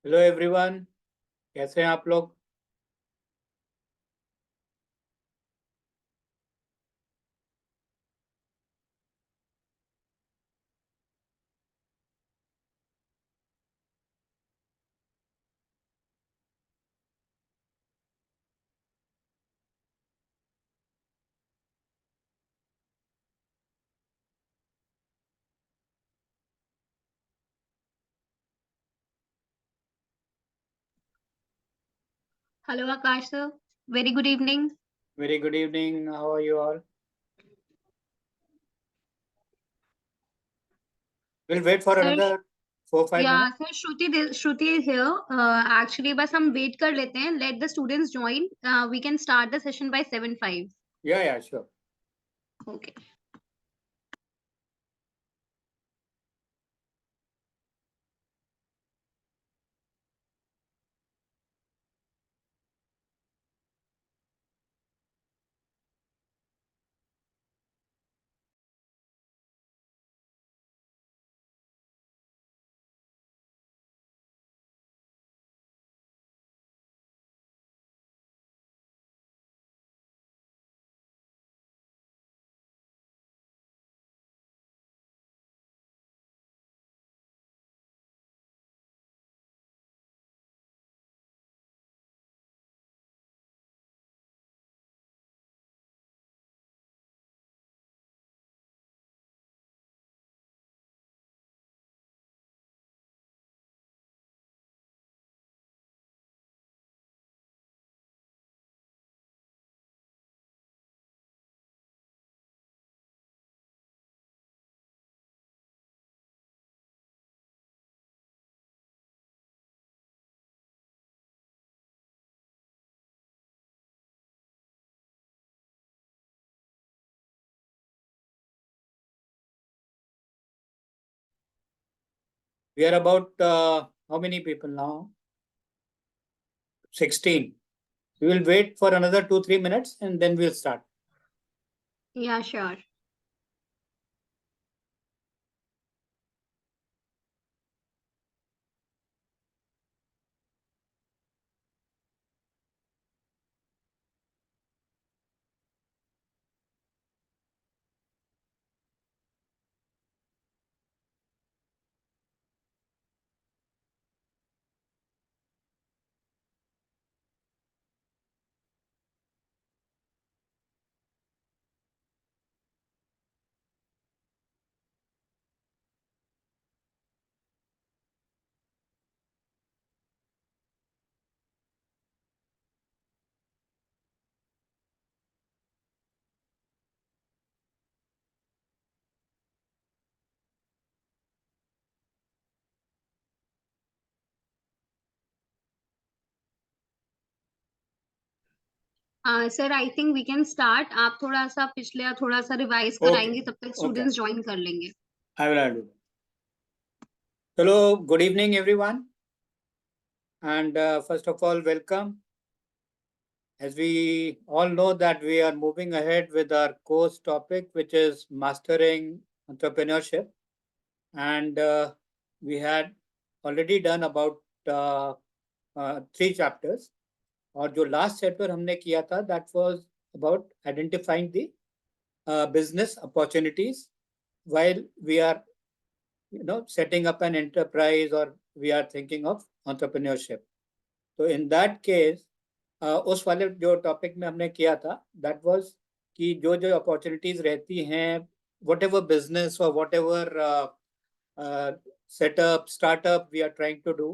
Hello everyone, कैसे हैं आप लोग। Hello, Akash sir. Very good evening. Very good evening, how are you all. Will wait for Sir, another 4-5 minutes. yeah, sir, Shruti is here. Actually, बस हम wait कर लेते हैं. Let the students join. We can start the session by 7:05. Yeah sure. Okay. We are about how many people now. 16. We will wait for another 2-3 minutes and then we'll start. Yeah, sure. Sir, I think we can start. आप थोड़ा सा पिछले थोड़ा सा revise Okay. कराएंगे, तब तक Okay. Students join कर लेंगे. I will do. Hello, good evening everyone. And first of all, welcome. As we all know that we are moving ahead with our course topic, which is mastering entrepreneurship. And we had already done about 3 chapters. और जो last chapter हमने किया था that was about identifying the business opportunities while we are setting up an enterprise or we are thinking of entrepreneurship. तो in that case उस वाले जो topic में हमने किया था दैट वाज कि जो जो अपॉर्चुनिटीज रहती हैं वट एवर बिजनेस और whatever setup startup we are trying to do,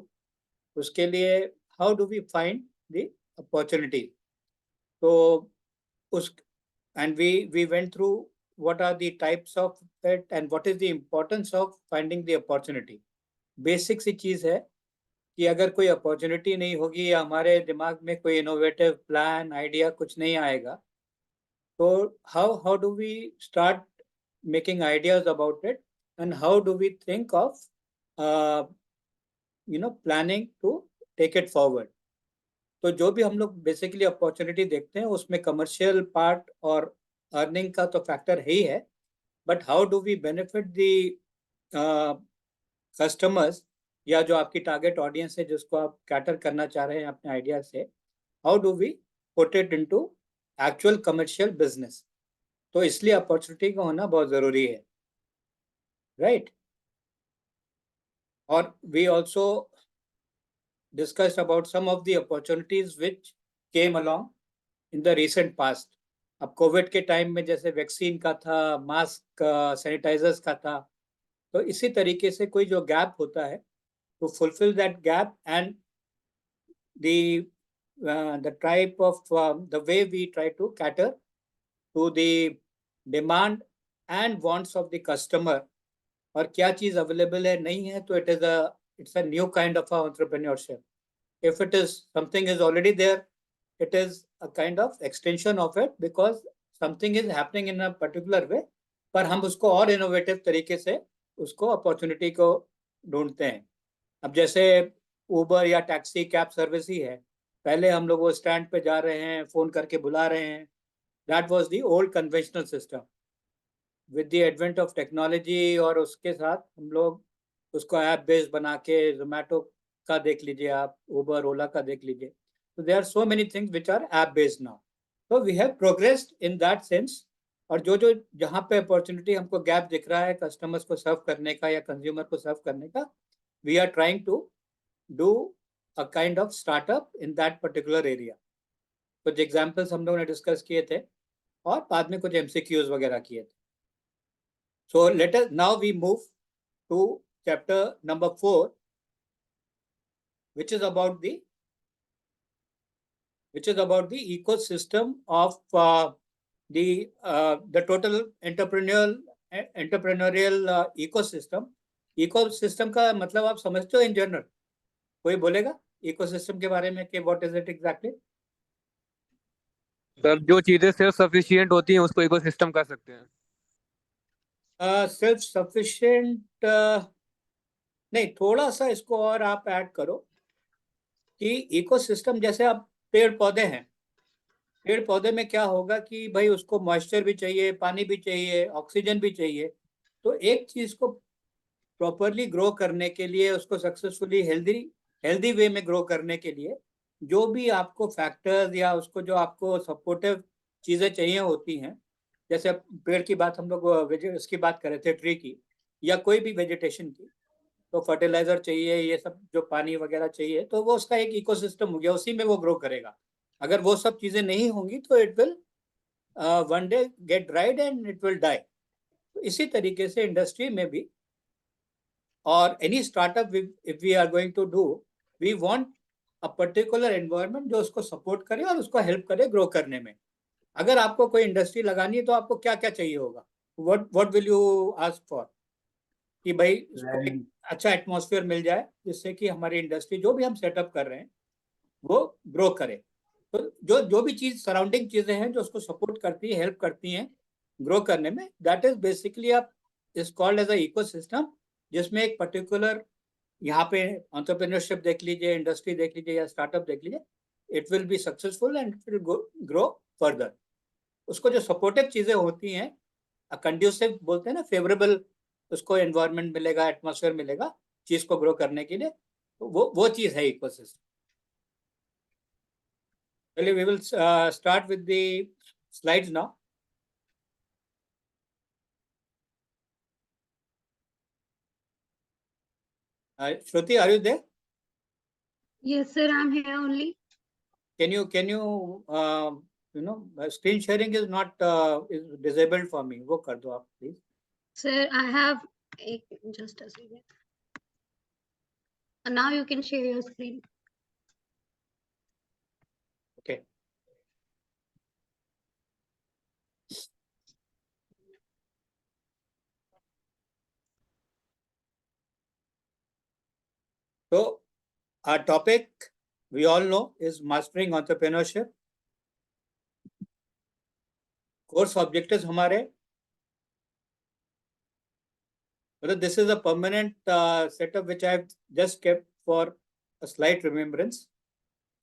उसके लिए how do we find the opportunity. तो उस and we went through what are the types of it and what is the importance of finding the opportunity. Basic सी चीज है कि अगर कोई अपॉर्चुनिटी नहीं होगी या हमारे दिमाग में कोई इनोवेटिव प्लान आइडिया कुछ नहीं आएगा, तो how do we start making ideas about it and how do we think of planning to take it forward. तो जो भी हम लोग बेसिकली अपॉर्चुनिटी देखते हैं उसमें कमर्शियल पार्ट और अर्निंग का तो फैक्टर है ही है, but how do we benefit the customers या जो आपकी टारगेट ऑडियंस है जिसको आप कैटर करना चाह रहे हैं अपने आइडिया से, how do we put it into actual commercial business. तो इसलिए अपॉर्चुनिटी का होना बहुत जरूरी है, राइट। और we also discussed about some of the opportunities which came along in the recent past. अब कोविड के टाइम में जैसे वैक्सीन का था, मास्क सैनिटाइजर्स का था, तो इसी तरीके से कोई जो गैप होता है to fulfill that gap and the type of the way we try to cater to the demand and wants of the customer, और क्या चीज अवेलेबल है नहीं है, तो it's a new kind of entrepreneurship. If it is something is already there, it is a kind of extension of it because something is happening in a particular way, पर हम उसको और इनोवेटिव तरीके से उसको अपॉर्चुनिटी को ढूंढते हैं। अब जैसे उबर या टैक्सी कैब सर्विस ही है, पहले हम लोग वो स्टैंड पे जा रहे हैं, फोन करके बुला रहे हैं, that was the old conventional system. With the advent of technology और उसके साथ हम लोग उसको ऐप बेस्ड बना के, जोमेटो का देख लीजिए आप, उबर ओला का देख लीजिए, तो there are so many things which are app based now. तो we have progressed in that sense. और जो जो जहाँ पे अपॉर्चुनिटी हमको गैप दिख रहा है कस्टमर्स को सर्व करने का या कंज्यूमर को सर्व करने का, we are trying to do a kind of startup in that particular area. कुछ एग्जाम्पल्स हम लोगों ने डिस्कस किए थे और बाद में कुछ एमसीक्यूज वगैरह किए थे। So let us now we move to chapter number 4, which is about the ecosystem of the total entrepreneurial ecosystem. Ecosystem का मतलब आप समझते हो इन जनरल? कोई बोलेगा इकोसिस्टम के बारे में कि what is it exactly? Sir जो चीजें सेल्फ सफिशिएंट होती हैं उसको इकोसिस्टम कह सकते हैं। सेल्फ सफिशिएंट नहीं, थोड़ा सा इसको और आप ऐड करो कि इकोसिस्टम जैसे अब पेड़ पौधे हैं, पेड़ पौधे में क्या होगा कि भाई उसको मॉइस्चर भी चाहिए, पानी भी चाहिए, ऑक्सीजन भी चाहिए। तो एक चीज को प्रॉपरली ग्रो करने के लिए, उसको सक्सेसफुली हेल्दी हेल्दी वे में ग्रो करने के लिए जो भी आपको फैक्टर्स या उसको जो आपको सपोर्टिव चीजें चाहिए होती हैं, जैसे पेड़ की बात हम लोग इसकी बात कर रहे थे, ट्री की या कोई भी वेजिटेशन की, तो फर्टिलाइजर चाहिए, ये सब जो पानी वगैरह चाहिए, तो वो उसका एक इकोसिस्टम हो गया, उसी में वो ग्रो करेगा। अगर वो सब चीजें नहीं होंगी तो it will one day get dried and it will die. तो इसी तरीके से इंडस्ट्री में भी और any startup if we are going to do, we want a particular environment जो उसको सपोर्ट करे और उसको हेल्प करे ग्रो करने में। अगर आपको कोई इंडस्ट्री लगानी है तो आपको क्या क्या चाहिए होगा? What will you ask for? कि भाई उसको एक अच्छा एटमॉस्फेयर मिल जाए जिससे कि हमारी इंडस्ट्री जो भी हम सेटअप कर रहे हैं वो ग्रो करे। तो जो जो भी चीज सराउंडिंग चीजें हैं जो उसको सपोर्ट करती है, हेल्प करती हैं ग्रो करने में, दैट इज बेसिकली आप is called as a ecosystem, जिसमें एक पर्टिकुलर यहाँ पे एंटरप्रेन्योरशिप देख लीजिए, इंडस्ट्री देख लीजिए या स्टार्टअप देख लीजिए, it will be successful and it will grow further. उसको जो सपोर्टिव चीजें होती हैं, कंड्यूसिव बोलते हैं ना, फेवरेबल उसको एनवायरनमेंट मिलेगा, एटमॉस्फेयर मिलेगा चीज को ग्रो करने के लिए, तो वो चीज है इकोसिस्टम। चलिए we will start with the slides now. Shruti, are you there? Yes, sir, I'm here only. Can you screen sharing is not is disabled for me. वो कर दो आप please. Sir, I have just a second. Now you can share your screen. Okay. So our topic we all know is mastering entrepreneurship. Course objectives हमारे, मतलब this is a permanent setup which I have just kept for a slight remembrance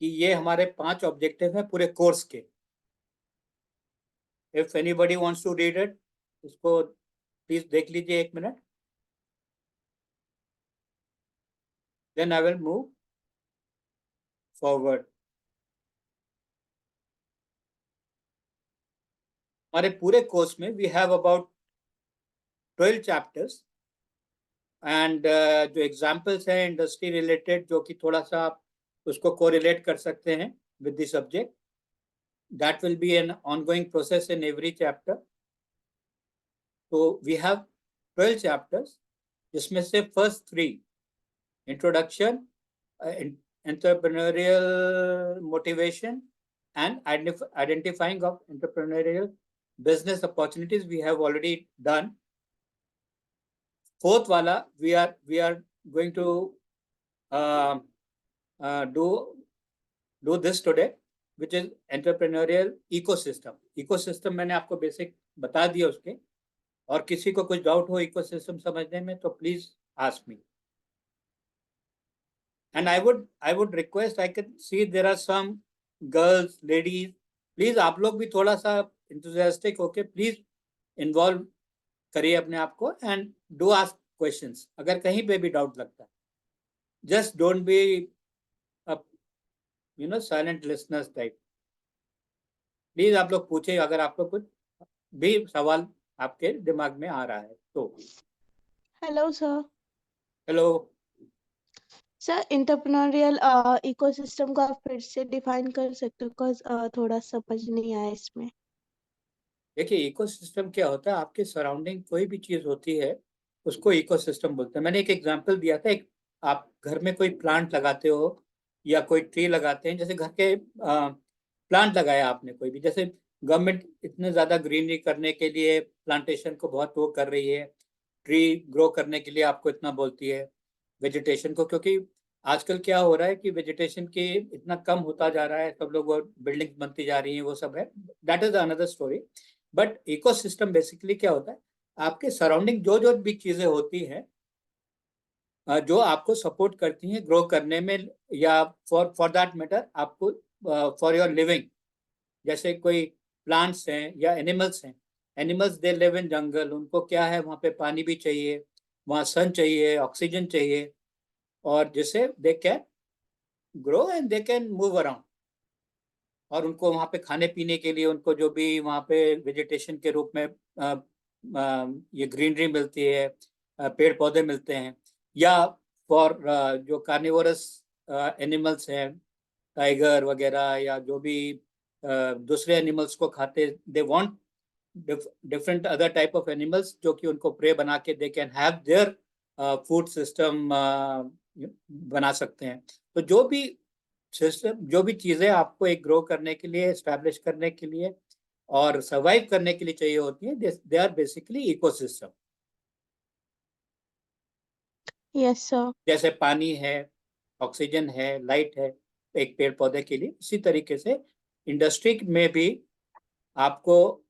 कि ये हमारे 5 objective हैं पूरे course के। If anybody wants to read it, इसको please देख लीजिए 1 minute. then I will move forward. हमारे पूरे कोर्स में we have about 12 chapters and जो examples हैं industry related जो कि थोड़ा सा आप उसको correlate कर सकते हैं with the subject. That will be an ongoing process in every chapter. So we have 12 chapters जिसमें से first 3 introduction, entrepreneurial motivation and identifying of entrepreneurial business opportunities we have already done. Fourth wala we are going to do this today, which is entrepreneurial ecosystem. Ecosystem मैंने आपको basic बता दिया उसके, और किसी को कुछ doubt हो ecosystem समझने में तो please ask me. And I would request, I can see there are some girls, ladies, please आप लोग भी थोड़ा सा enthusiastic होके please involve करिए अपने आप को and do ask questions. अगर कहीं पे भी doubt लगता है, just don't be a silent listeners type. Please आप लोग पूछे अगर आपको कुछ भी सवाल आपके दिमाग में आ रहा है तो. Hello sir. Hello. Sir entrepreneurial ecosystem को आप फिर से डिफाइन कर सकते हो, बिकॉज थोड़ा समझ नहीं आया इसमें. देखिए इकोसिस्टम क्या होता है, आपके सराउंडिंग कोई भी चीज होती है उसको इकोसिस्टम बोलते हैं. मैंने एक एग्जांपल दिया था, एक आप घर में कोई प्लांट लगाते हो या कोई ट्री लगाते हैं, जैसे घर के प्लांट लगाया आपने कोई भी, जैसे गवर्नमेंट इतने ज्यादा ग्रीनरी करने के लिए प्लांटेशन को बहुत वो कर रही है, ट्री ग्रो करने के लिए आपको इतना बोलती है वेजिटेशन को, क्योंकि आजकल क्या हो रहा है कि वेजिटेशन की इतना कम होता जा रहा है, सब लोग बिल्डिंग्स बनती जा रही हैं, वो सब है, that is another story. But ecosystem basically क्या होता है, आपके सराउंडिंग जो जो भी चीजें होती हैं जो आपको सपोर्ट करती हैं ग्रो करने में, या फॉर दैट मैटर आपको फॉर योर लिविंग, जैसे कोई प्लांट्स हैं या एनिमल्स हैं. एनिमल्स दे लिव इन जंगल, उनको क्या है वहाँ पे पानी भी चाहिए, वहाँ सन चाहिए, ऑक्सीजन चाहिए, और जिससे they can grow and they can move around. और उनको वहाँ पे खाने पीने के लिए उनको जो भी वहाँ पे वेजिटेशन के रूप में ये ग्रीनरी मिलती है, पेड़ पौधे मिलते हैं, या फॉर जो कार्निवोरस एनिमल्स हैं, टाइगर वगैरह या जो भी दूसरे एनिमल्स को खाते, they want different other type of animals जो कि उनको प्रे बना के they can have their food system बना सकते हैं. तो जो भी सिस्टम, जो भी चीजें आपको एक ग्रो करने के लिए, एस्टैब्लिश करने के लिए और सर्वाइव करने के लिए चाहिए होती हैं, they are basically ecosystem. Yes sir. जैसे पानी है, ऑक्सीजन है, लाइट है एक पेड़ पौधे के लिए, इसी तरीके से इंडस्ट्री में भी आपको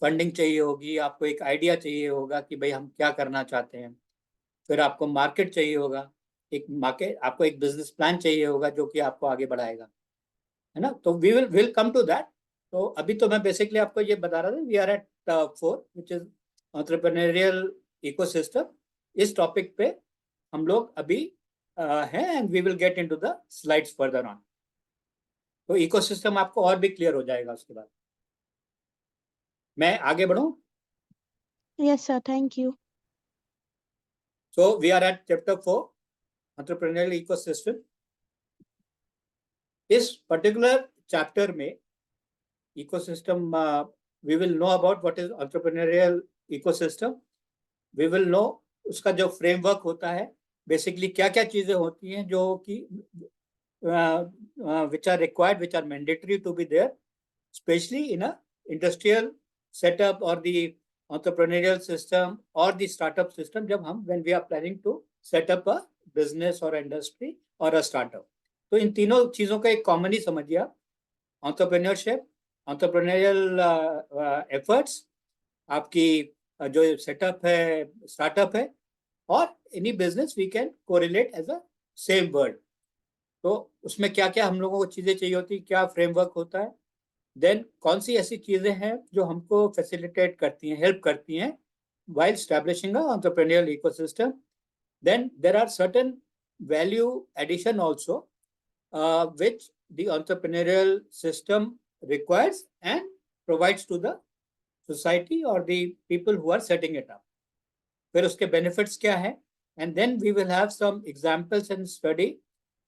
फंडिंग चाहिए होगी, आपको एक आइडिया चाहिए होगा कि भाई हम क्या करना चाहते हैं, फिर आपको मार्केट चाहिए होगा, एक मार्केट, आपको एक बिजनेस प्लान चाहिए होगा जो कि आपको आगे बढ़ाएगा, है ना. तो we will come to that. तो अभी तो मैं बेसिकली आपको ये बता रहा था, we are at 4 which is entrepreneurial ecosystem. इस टॉपिक पे हम लोग अभी हैं and we will get into the slides further on. तो इकोसिस्टम आपको और भी क्लियर हो जाएगा उसके बाद. मैं आगे बढ़ूं? Yes sir, thank you. So we are at chapter 4, entrepreneurial ecosystem. इस particular chapter में ecosystem we will know about what is entrepreneurial ecosystem. We will know उसका जो framework होता है, basically क्या क्या चीजें होती हैं जो कि which are required, which are mandatory to be there, especially in a industrial setup or the entrepreneurial system or the startup system, जब हम when we are planning to set up a business or industry or a startup. तो इन तीनों चीजों का एक common ही समझिए आप, entrepreneurship, entrepreneurial efforts, आपकी जो सेटअप है, स्टार्टअप है, और any business we can correlate as a same word. तो उसमें क्या क्या हम लोगों को चीजें चाहिए होती, क्या फ्रेमवर्क होता है, देन कौन सी ऐसी चीजें हैं जो हमको फैसिलिटेट करती हैं, हेल्प करती हैं while establishing a entrepreneurial ecosystem. Then there are certain value addition also, which the entrepreneurial system requires and provides to the society or the people who are setting it up. फिर उसके benefits क्या है? And then we will have some examples and study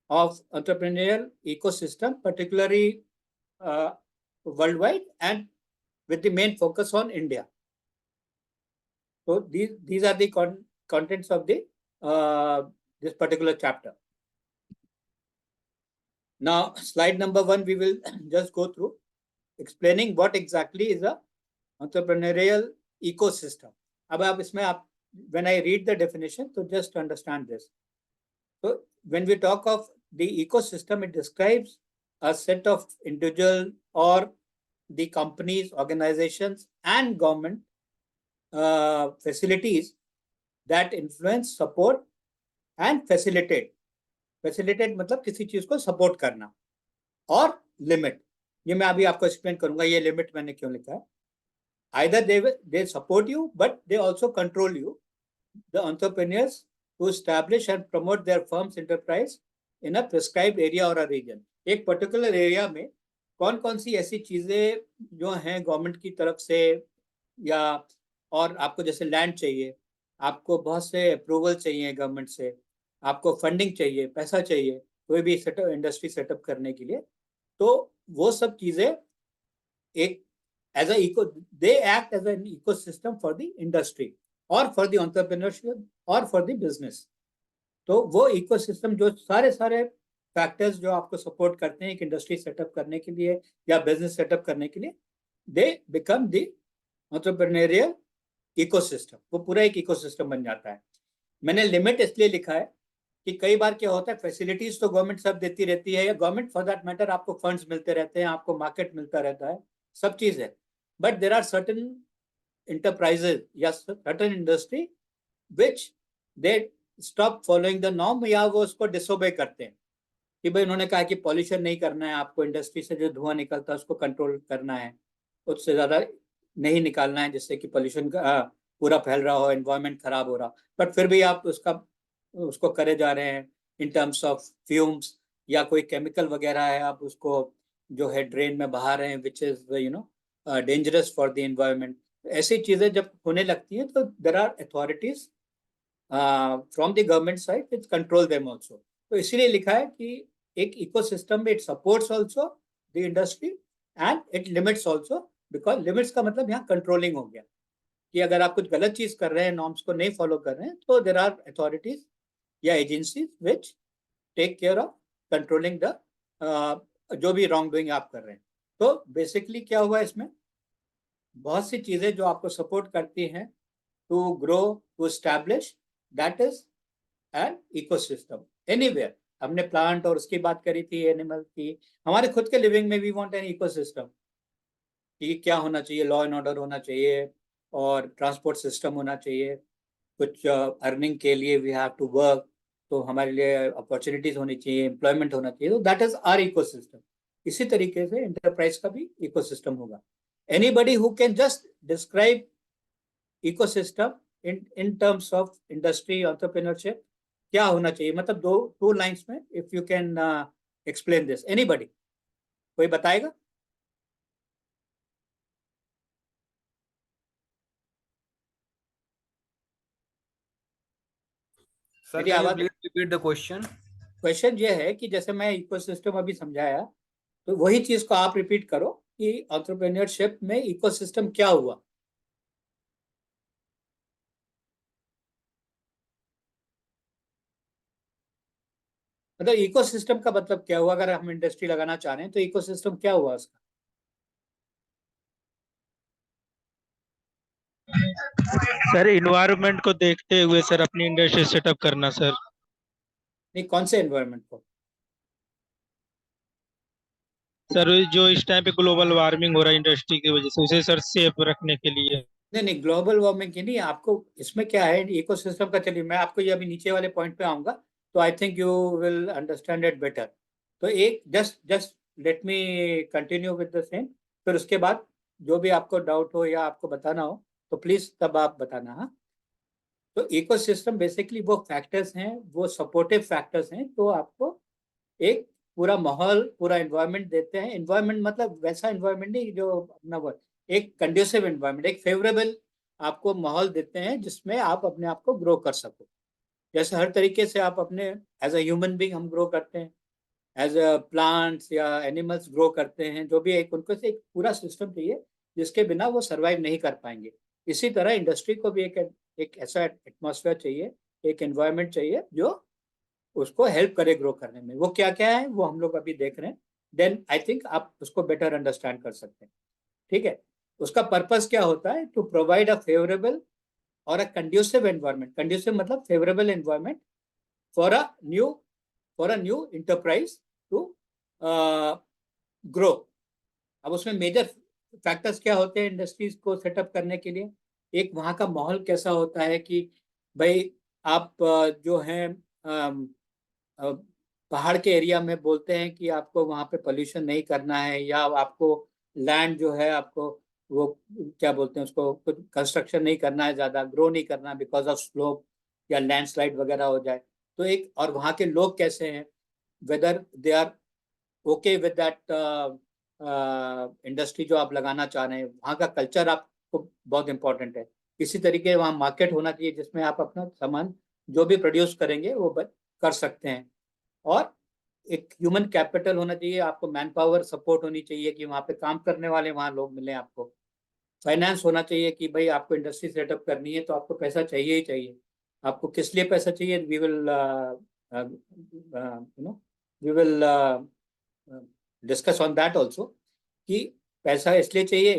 of entrepreneurial ecosystem, particularly worldwide and with the main focus on India. So these are the contents of the this particular chapter. Now, slide number 1, we will just go through explaining what exactly is a entrepreneurial ecosystem. अब आप इसमें आप when I read the definition, so just understand this. So when we talk of the ecosystem, it describes a set of individual or the companies, organizations, and government facilities that influence, support, and facilitate. Facilitate मतलब किसी चीज को support करना और limit. ये मैं अभी आपको explain करूंगा ये limit मैंने क्यों लिखा है. Either they support you, but they also control you, the entrepreneurs who establish and promote their firm's enterprise in a prescribed area or a region. एक particular area में कौन-कौन सी ऐसी चीजें जो हैं गवर्नमेंट की तरफ से या और आपको जैसे लैंड चाहिए, आपको बहुत से अप्रूवल चाहिए गवर्नमेंट से, आपको फंडिंग चाहिए, पैसा चाहिए कोई भी सेटअप इंडस्ट्री सेटअप करने के लिए, तो वो सब चीजें एक as a they act as an ecosystem for the industry or for the entrepreneurship or for the business. तो वो ecosystem जो सारे फैक्टर्स जो आपको सपोर्ट करते हैं एक इंडस्ट्री सेटअप करने के लिए या बिजनेस सेटअप करने के लिए, they become the entrepreneurial ecosystem. वो पूरा एक इकोसिस्टम बन जाता है. मैंने लिमिट इसलिए लिखा है कि कई बार क्या होता है, फैसिलिटीज तो गवर्नमेंट सब देती रहती है, या गवर्नमेंट फॉर दैट मैटर आपको फंड्स मिलते रहते हैं, आपको मार्केट मिलता रहता है, सब चीज है. But there are certain enterprises या certain industry which they stop following the norm, या वो उसको डिसोबे करते हैं कि भाई उन्होंने कहा कि पॉल्यूशन नहीं करना है, आपको इंडस्ट्री से जो धुआं निकलता है उसको कंट्रोल करना है, उससे ज़्यादा नहीं निकालना है जिससे कि पॉल्यूशन पूरा फैल रहा हो, एनवायरनमेंट खराब हो रहा, बट फिर भी आप उसको करे जा रहे हैं इन टर्म्स ऑफ फ्यूम्स या कोई केमिकल वगैरह है, आप उसको जो है ड्रेन में बहा रहे हैं which is dangerous for the environment. ऐसी चीज़ें जब होने लगती हैं तो there are authorities from the government side which control them also. तो इसीलिए लिखा है कि एक इकोसिस्टम में it supports also the industry and it limits also, because limits का मतलब यहाँ कंट्रोलिंग हो गया कि अगर आप कुछ गलत चीज कर रहे हैं, नॉर्म्स को नहीं फॉलो कर रहे हैं, तो देर आर अथॉरिटीज या agencies which take care of controlling the जो भी रॉन्ग डूइंग आप कर रहे हैं. तो बेसिकली क्या हुआ इसमें, बहुत सी चीजें जो आपको सपोर्ट करती हैं to grow, to establish, that is an ecosystem anywhere. हमने प्लांट और उसकी बात करी थी, एनिमल की, हमारे खुद के लिविंग में वी वांट एन इकोसिस्टम कि क्या होना चाहिए, लॉ एंड ऑर्डर होना चाहिए और ट्रांसपोर्ट सिस्टम होना चाहिए, कुछ अर्निंग के लिए वी हैव टू वर्क, तो हमारे लिए अपॉर्चुनिटीज होनी चाहिए, एम्प्लॉयमेंट होना चाहिए, तो दैट इज आवर इकोसिस्टम. इसी तरीके से एंटरप्राइज का भी इकोसिस्टम होगा. Anybody who can just describe ecosystem in terms of industry, entrepreneurship, क्या होना चाहिए, मतलब टू लाइंस में, if you can explain this. Anybody, कोई बताएगा? सर मेरी कैन यू आवाज, please repeat the question? Question ये है कि जैसे मैं इकोसिस्टम अभी समझाया, तो वही चीज को आप रिपीट करो कि एंटरप्रेन्योरशिप में इकोसिस्टम क्या हुआ. मतलब इकोसिस्टम का मतलब क्या हुआ, अगर हम इंडस्ट्री लगाना चाह रहे हैं तो इकोसिस्टम क्या हुआ उसका? सर इन्वायरमेंट को देखते हुए सर अपनी इंडस्ट्री सेटअप करना सर. नहीं, कौन से एनवायरनमेंट को? सर जो इस टाइम पे ग्लोबल वार्मिंग हो रहा है इंडस्ट्री की वजह से, उसे सर सेफ रखने के लिए. नहीं, ग्लोबल वार्मिंग की नहीं, आपको इसमें क्या है इकोसिस्टम का. चलिए मैं आपको ये अभी नीचे वाले पॉइंट पे आऊंगा, तो I think you will understand it better. तो एक just let me continue with the same, फिर उसके बाद जो भी आपको डाउट हो या आपको बताना हो तो प्लीज तब आप बताना. हाँ, तो इकोसिस्टम बेसिकली वो फैक्टर्स हैं, वो सपोर्टिव फैक्टर्स हैं, तो आपको एक पूरा माहौल, पूरा एनवायरनमेंट देते हैं। एनवायरनमेंट मतलब वैसा एनवायरनमेंट नहीं जो अपना वो, एक कंड्यूसिव एनवायरनमेंट, एक फेवरेबल आपको माहौल देते हैं जिसमें आप अपने आप को ग्रो कर सको। जैसे हर तरीके से आप अपने एज अ ह्यूमन बीइंग हम ग्रो करते हैं, एज अ प्लांट्स या एनिमल्स ग्रो करते हैं, जो भी एक उनको से एक पूरा सिस्टम चाहिए जिसके बिना वो सरवाइव नहीं कर पाएंगे। इसी तरह इंडस्ट्री को भी एक ऐसा एटमॉस्फेयर चाहिए, एक एनवायरनमेंट चाहिए जो उसको हेल्प करे ग्रो करने में। वो क्या क्या है वो हम लोग अभी देख रहे हैं, देन आई थिंक आप उसको बेटर अंडरस्टैंड कर सकते हैं। ठीक है, उसका पर्पस क्या होता है? टू प्रोवाइड अ फेवरेबल और अ कंड्यूसिव एनवायरनमेंट। कंड्यूसिव मतलब favourable environment for a new enterprise to grow. अब उसमें मेजर फैक्टर्स क्या होते हैं इंडस्ट्रीज को सेटअप करने के लिए? एक वहाँ का माहौल कैसा होता है कि भाई आप जो है पहाड़ के एरिया में बोलते हैं कि आपको वहाँ पे पोल्यूशन नहीं करना है, या आपको लैंड जो है आपको वो क्या बोलते हैं उसको, कुछ कंस्ट्रक्शन नहीं करना है, ज़्यादा ग्रो नहीं करना बिकॉज ऑफ स्लोप या लैंडस्लाइड वगैरह हो जाए। तो एक, और वहाँ के लोग कैसे हैं, whether they are okay with that industry जो आप लगाना चाह रहे हैं, वहाँ का कल्चर आपको बहुत इंपॉर्टेंट है। इसी तरीके वहाँ मार्केट होना चाहिए जिसमें आप अपना सामान जो भी प्रोड्यूस करेंगे वो कर सकते हैं। और एक ह्यूमन कैपिटल होना चाहिए, आपको मैन पावर सपोर्ट होनी चाहिए कि वहाँ पे काम करने वाले वहाँ लोग मिले आपको। फाइनेंस होना चाहिए कि भाई आपको इंडस्ट्री सेटअप करनी है तो आपको पैसा चाहिए ही चाहिए। आपको किस लिए पैसा चाहिए? We will we will discuss on that also, कि पैसा इसलिए चाहिए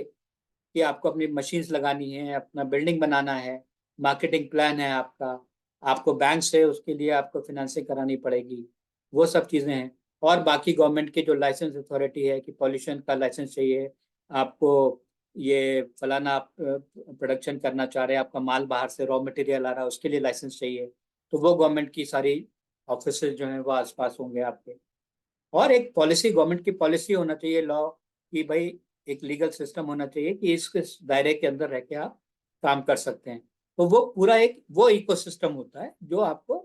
कि आपको अपनी मशीन्स लगानी है, अपना बिल्डिंग बनाना है, मार्केटिंग प्लान है आपका, आपको बैंक से उसके लिए आपको फिनेंसिंग करानी पड़ेगी, वो सब चीज़ें हैं। और बाकी गवर्नमेंट की जो लाइसेंस अथॉरिटी है कि पॉल्यूशन का लाइसेंस चाहिए आपको, ये फलाना आप प्रोडक्शन करना चाह रहे हैं, आपका माल बाहर से रॉ मटेरियल आ रहा है, उसके लिए लाइसेंस चाहिए, तो वो गवर्नमेंट की सारी ऑफिस जो हैं वो आसपास होंगे आपके। और एक पॉलिसी, गवर्नमेंट की पॉलिसी होना चाहिए, लॉ, कि भाई एक लीगल सिस्टम होना चाहिए कि इस दायरे के अंदर रह के आप काम कर सकते हैं। तो वो पूरा एक वो इकोसिस्टम होता है जो आपको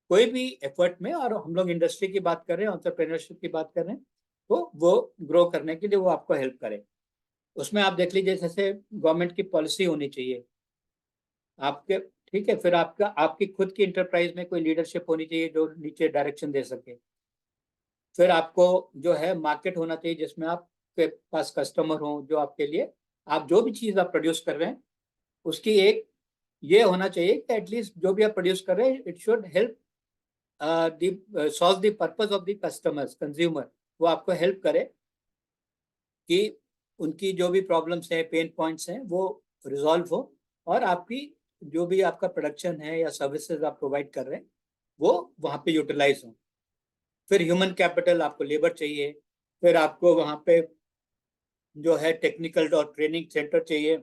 कोई भी एफर्ट में, और हम लोग इंडस्ट्री की बात कर रहे हैं, एंटरप्रेन्योरशिप की बात कर रहे हैं, तो वो ग्रो करने के लिए वो आपको हेल्प करे। उसमें आप देख लीजिए जैसे गवर्नमेंट की पॉलिसी होनी चाहिए आपके, ठीक है, फिर आपका आपकी खुद की इंटरप्राइज में कोई लीडरशिप होनी चाहिए जो नीचे डायरेक्शन दे सके। फिर आपको जो है मार्केट होना चाहिए जिसमें आपके पास कस्टमर हो, जो आपके लिए आप जो भी चीज़ आप प्रोड्यूस कर रहे हैं उसकी एक ये होना चाहिए कि एटलीस्ट जो भी आप प्रोड्यूस कर रहे हैं it should help solve the purpose of the customers, consumer. वो आपको हेल्प करे कि उनकी जो भी प्रॉब्लम्स हैं, पेन पॉइंट्स हैं, वो रिजॉल्व हो, और आपकी जो भी आपका प्रोडक्शन है या सर्विसेज आप प्रोवाइड कर रहे हैं वो वहाँ पे यूटिलाइज हो। फिर ह्यूमन कैपिटल, आपको लेबर चाहिए। फिर आपको वहाँ पे जो है टेक्निकल और ट्रेनिंग सेंटर चाहिए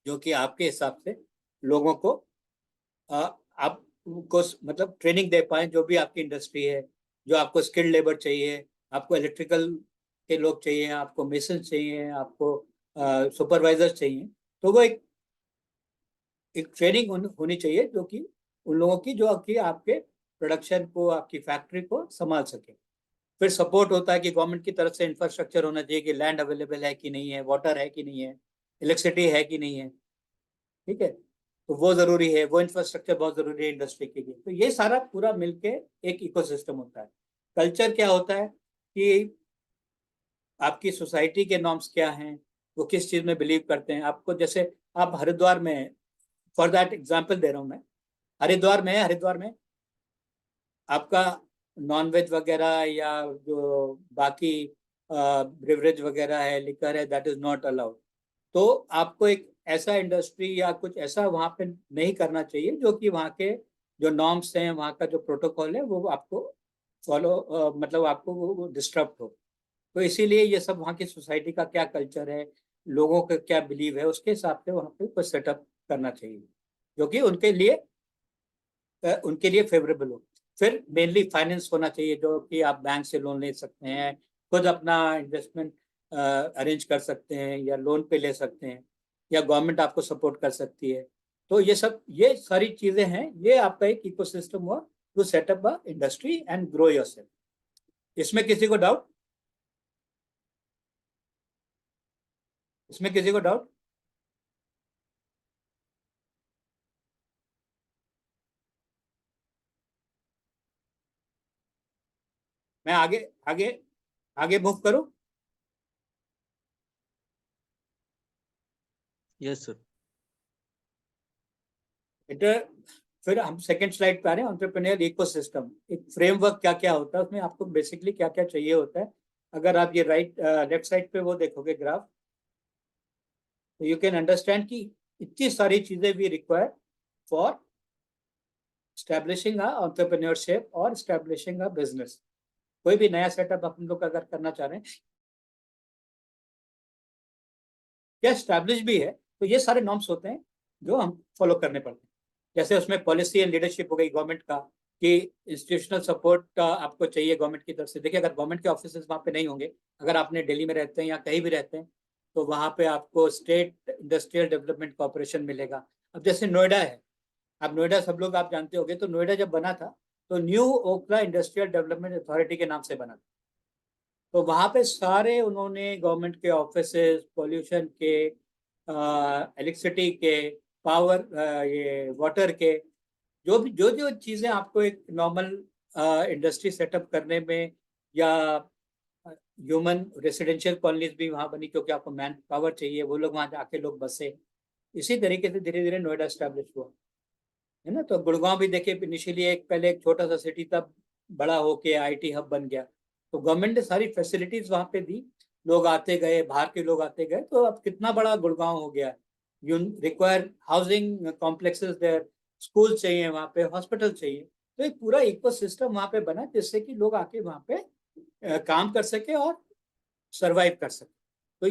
जो कि आपके हिसाब से लोगों को आपको मतलब ट्रेनिंग दे पाए, जो भी आपकी इंडस्ट्री है। जो आपको स्किल्ड लेबर चाहिए, आपको इलेक्ट्रिकल के लोग चाहिए, आपको मेसन चाहिए, आपको सुपरवाइजर चाहिए। तो वो एक ट्रेनिंग होनी चाहिए जो कि उन लोगों की जो कि आपके प्रोडक्शन को, आपकी फैक्ट्री को संभाल सके। फिर सपोर्ट होता है कि गवर्नमेंट की तरफ से इंफ्रास्ट्रक्चर होना चाहिए कि लैंड अवेलेबल है कि नहीं है, वाटर है कि नहीं है, इलेक्ट्रिसिटी है कि नहीं है। ठीक है, तो वो जरूरी है, वो इंफ्रास्ट्रक्चर बहुत जरूरी है इंडस्ट्री के लिए। तो ये सारा पूरा मिलके एक इकोसिस्टम होता है। कल्चर क्या होता है कि आपकी सोसाइटी के नॉर्म्स क्या हैं, वो किस चीज में बिलीव करते हैं। आपको जैसे आप हरिद्वार में, फॉर दैट एग्जाम्पल दे रहा हूँ मैं, हरिद्वार में आपका नॉनवेज वगैरह या जो बाकी ब्रिवरेज वगैरह है, लिकर है, दैट इज नॉट अलाउड। तो आपको एक ऐसा इंडस्ट्री या कुछ ऐसा वहाँ पे नहीं करना चाहिए जो कि वहाँ के जो नॉर्म्स हैं, वहाँ का जो प्रोटोकॉल है वो आपको फॉलो मतलब आपको वो डिस्टर्ब हो। तो इसीलिए ये सब वहाँ की सोसाइटी का क्या कल्चर है, लोगों का क्या बिलीव है, उसके हिसाब से वहाँ पे कुछ सेटअप करना चाहिए जो कि उनके लिए फेवरेबल हो। फिर मेनली फाइनेंस होना चाहिए जो कि आप बैंक से लोन ले सकते हैं, खुद अपना इन्वेस्टमेंट अरेंज कर सकते हैं या लोन पे ले सकते हैं, या गवर्नमेंट आपको सपोर्ट कर सकती है। तो ये सारी चीजें हैं, ये आपका एक इकोसिस्टम हुआ to set up a industry and grow yourself. इसमें किसी को डाउट? इसमें किसी को डाउट? मैं आगे आगे आगे मूव करूं? Yes sir. बेटा फिर हम सेकंड स्लाइड पे आ रहे हैं, एंटरप्रेन्योर इकोसिस्टम। एक फ्रेमवर्क क्या क्या होता है उसमें, आपको बेसिकली क्या क्या चाहिए होता है। अगर आप ये लेफ्ट साइड पे वो देखोगे ग्राफ, तो यू कैन अंडरस्टैंड कि इतनी सारी चीजें भी रिक्वायर फॉर स्टैब्लिशिंग एंटरप्रेन्योरशिप और स्टैब्लिशिंग अ बिजनेस। कोई भी नया सेटअप अपन लोग अगर करना चाह रहे हैं या स्टैब्लिश भी है, तो ये सारे नॉर्म्स होते हैं जो हम फॉलो करने पड़ते हैं। जैसे उसमें पॉलिसी एंड लीडरशिप हो गई गवर्नमेंट का, कि इंस्टीट्यूशनल सपोर्ट का आपको चाहिए गवर्नमेंट की तरफ से। देखिए, अगर गवर्नमेंट के ऑफिस वहाँ पे नहीं होंगे, अगर आपने दिल्ली में रहते हैं या कहीं भी रहते हैं, तो वहाँ पे आपको स्टेट इंडस्ट्रियल डेवलपमेंट कॉर्पोरेशन मिलेगा। अब जैसे नोएडा है, अब नोएडा सब लोग आप जानते होंगे, तो नोएडा जब बना था तो new Okhla industrial development authority के नाम से बना था। तो वहाँ पे सारे उन्होंने गवर्नमेंट के ऑफिसेस, पॉल्यूशन के, इलेक्ट्रिसिटी के, पावर, ये वाटर के, जो चीज़ें आपको एक नॉर्मल इंडस्ट्री सेटअप करने में, या ह्यूमन रेसिडेंशियल कॉलोनीज भी वहाँ बनी क्योंकि आपको मैन पावर चाहिए, वो लोग वहाँ जाके लोग बसे। इसी तरीके से धीरे धीरे नोएडा एस्टैब्लिश हुआ, है ना। तो गुड़गांव भी देखिए, इनिशियली पहले एक छोटा सा सिटी था, बड़ा होके आईटी हब बन गया। तो गवर्नमेंट ने सारी फैसिलिटीज वहाँ पे दी, लोग आते गए, बाहर के लोग आते गए, तो अब कितना बड़ा गुड़गांव हो गया। You require housing complexes there, school चाहिए वहाँ पे, हॉस्पिटल चाहिए। तो एक पूरा इकोसिस्टम वहाँ पे बना, जिससे कि लोग आके वहाँ पे काम कर सके और सरवाइव कर सके। तो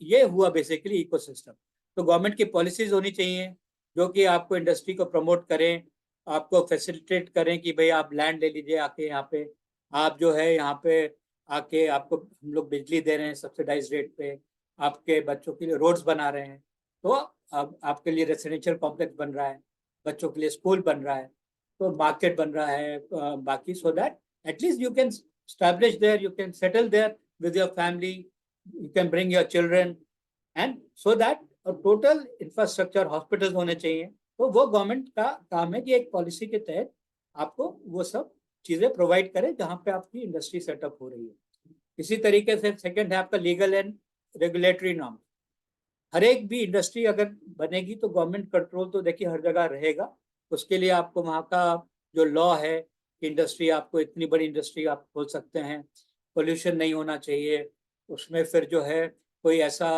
ये हुआ बेसिकली इकोसिस्टम। तो गवर्नमेंट की पॉलिसीज होनी चाहिए जो कि आपको इंडस्ट्री को प्रमोट करें, आपको फैसिलिटेट करें कि भाई आप लैंड ले लीजिए आके, यहाँ पे आप जो है यहाँ पे आके आपको हम लोग बिजली दे रहे हैं सब्सिडाइज रेट पे, आपके बच्चों के लिए रोड्स बना रहे हैं, तो अब आपके लिए रेसिडेंशियल कॉम्प्लेक्स बन रहा है, बच्चों के लिए स्कूल बन रहा है, तो मार्केट बन रहा है, बाकी, so that at least you can establish there, you can settle there with your family, you can bring your children, and so that total infrastructure hospital होने चाहिए। तो वो गवर्नमेंट का काम है कि एक पॉलिसी के तहत आपको वो सब चीजें प्रोवाइड करें जहाँ पे आपकी इंडस्ट्री सेटअप हो रही है। इसी तरीके से सेकंड है आपका लीगल एंड रेगुलेटरी नॉर्म। हर एक भी इंडस्ट्री अगर बनेगी तो गवर्नमेंट कंट्रोल तो देखिए हर जगह रहेगा। उसके लिए आपको वहाँ का जो लॉ है, इंडस्ट्री आपको इतनी बड़ी इंडस्ट्री आप खोल सकते हैं, पोल्यूशन नहीं होना चाहिए उसमें, फिर जो है कोई ऐसा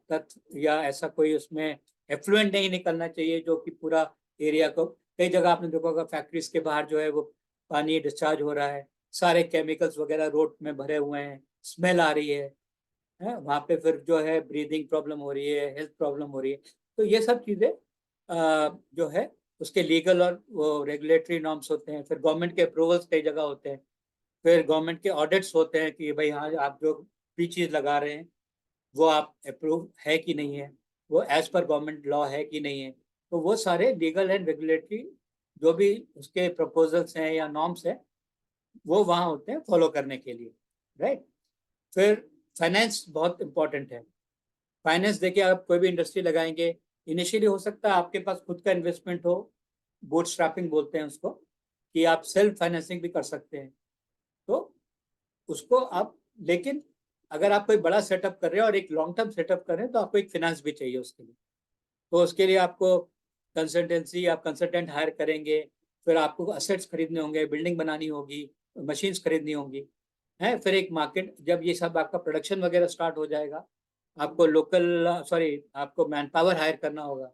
तत्व या ऐसा कोई उसमें एफ्लुएंट नहीं निकलना चाहिए जो कि पूरा एरिया को, कई जगह आपने देखा होगा फैक्ट्रीज के बाहर जो है वो पानी डिस्चार्ज हो रहा है, सारे केमिकल्स वगैरह रोड में भरे हुए हैं, स्मेल आ रही है वहाँ पे, फिर जो है ब्रीदिंग प्रॉब्लम हो रही है, हेल्थ प्रॉब्लम हो रही है। तो ये सब चीज़ें जो है उसके लीगल और वो रेगुलेटरी नॉर्म्स होते हैं। फिर गवर्नमेंट के अप्रूवल्स कई जगह होते हैं, फिर गवर्नमेंट के ऑडिट्स होते हैं कि भाई हाँ आप जो भी चीज़ लगा रहे हैं वो आप अप्रूव है कि नहीं है, वो एज पर गवर्नमेंट लॉ है कि नहीं है। तो वो सारे लीगल एंड रेगुलेटरी जो भी उसके प्रपोजल्स हैं या नॉर्म्स हैं वो वहाँ होते हैं फॉलो करने के लिए, राइट। फिर फाइनेंस बहुत इंपॉर्टेंट है। फाइनेंस देखिए, आप कोई भी इंडस्ट्री लगाएंगे, इनिशियली हो सकता है आपके पास खुद का इन्वेस्टमेंट हो, बूटस्ट्रैपिंग बोलते हैं उसको, कि आप सेल्फ फाइनेंसिंग भी कर सकते हैं। तो उसको आप, लेकिन अगर आप कोई बड़ा सेटअप कर रहे हैं और एक लॉन्ग टर्म सेटअप कर रहे हैं तो आपको एक फाइनेंस भी चाहिए उसके लिए। तो उसके लिए आपको कंसल्टेंसी, आप कंसल्टेंट हायर करेंगे, फिर आपको असेट्स खरीदने होंगे, बिल्डिंग बनानी होगी, मशीन्स खरीदनी होंगी, है। फिर एक मार्केट, जब ये सब आपका प्रोडक्शन वगैरह स्टार्ट हो जाएगा, आपको आपको मैन पावर हायर करना होगा,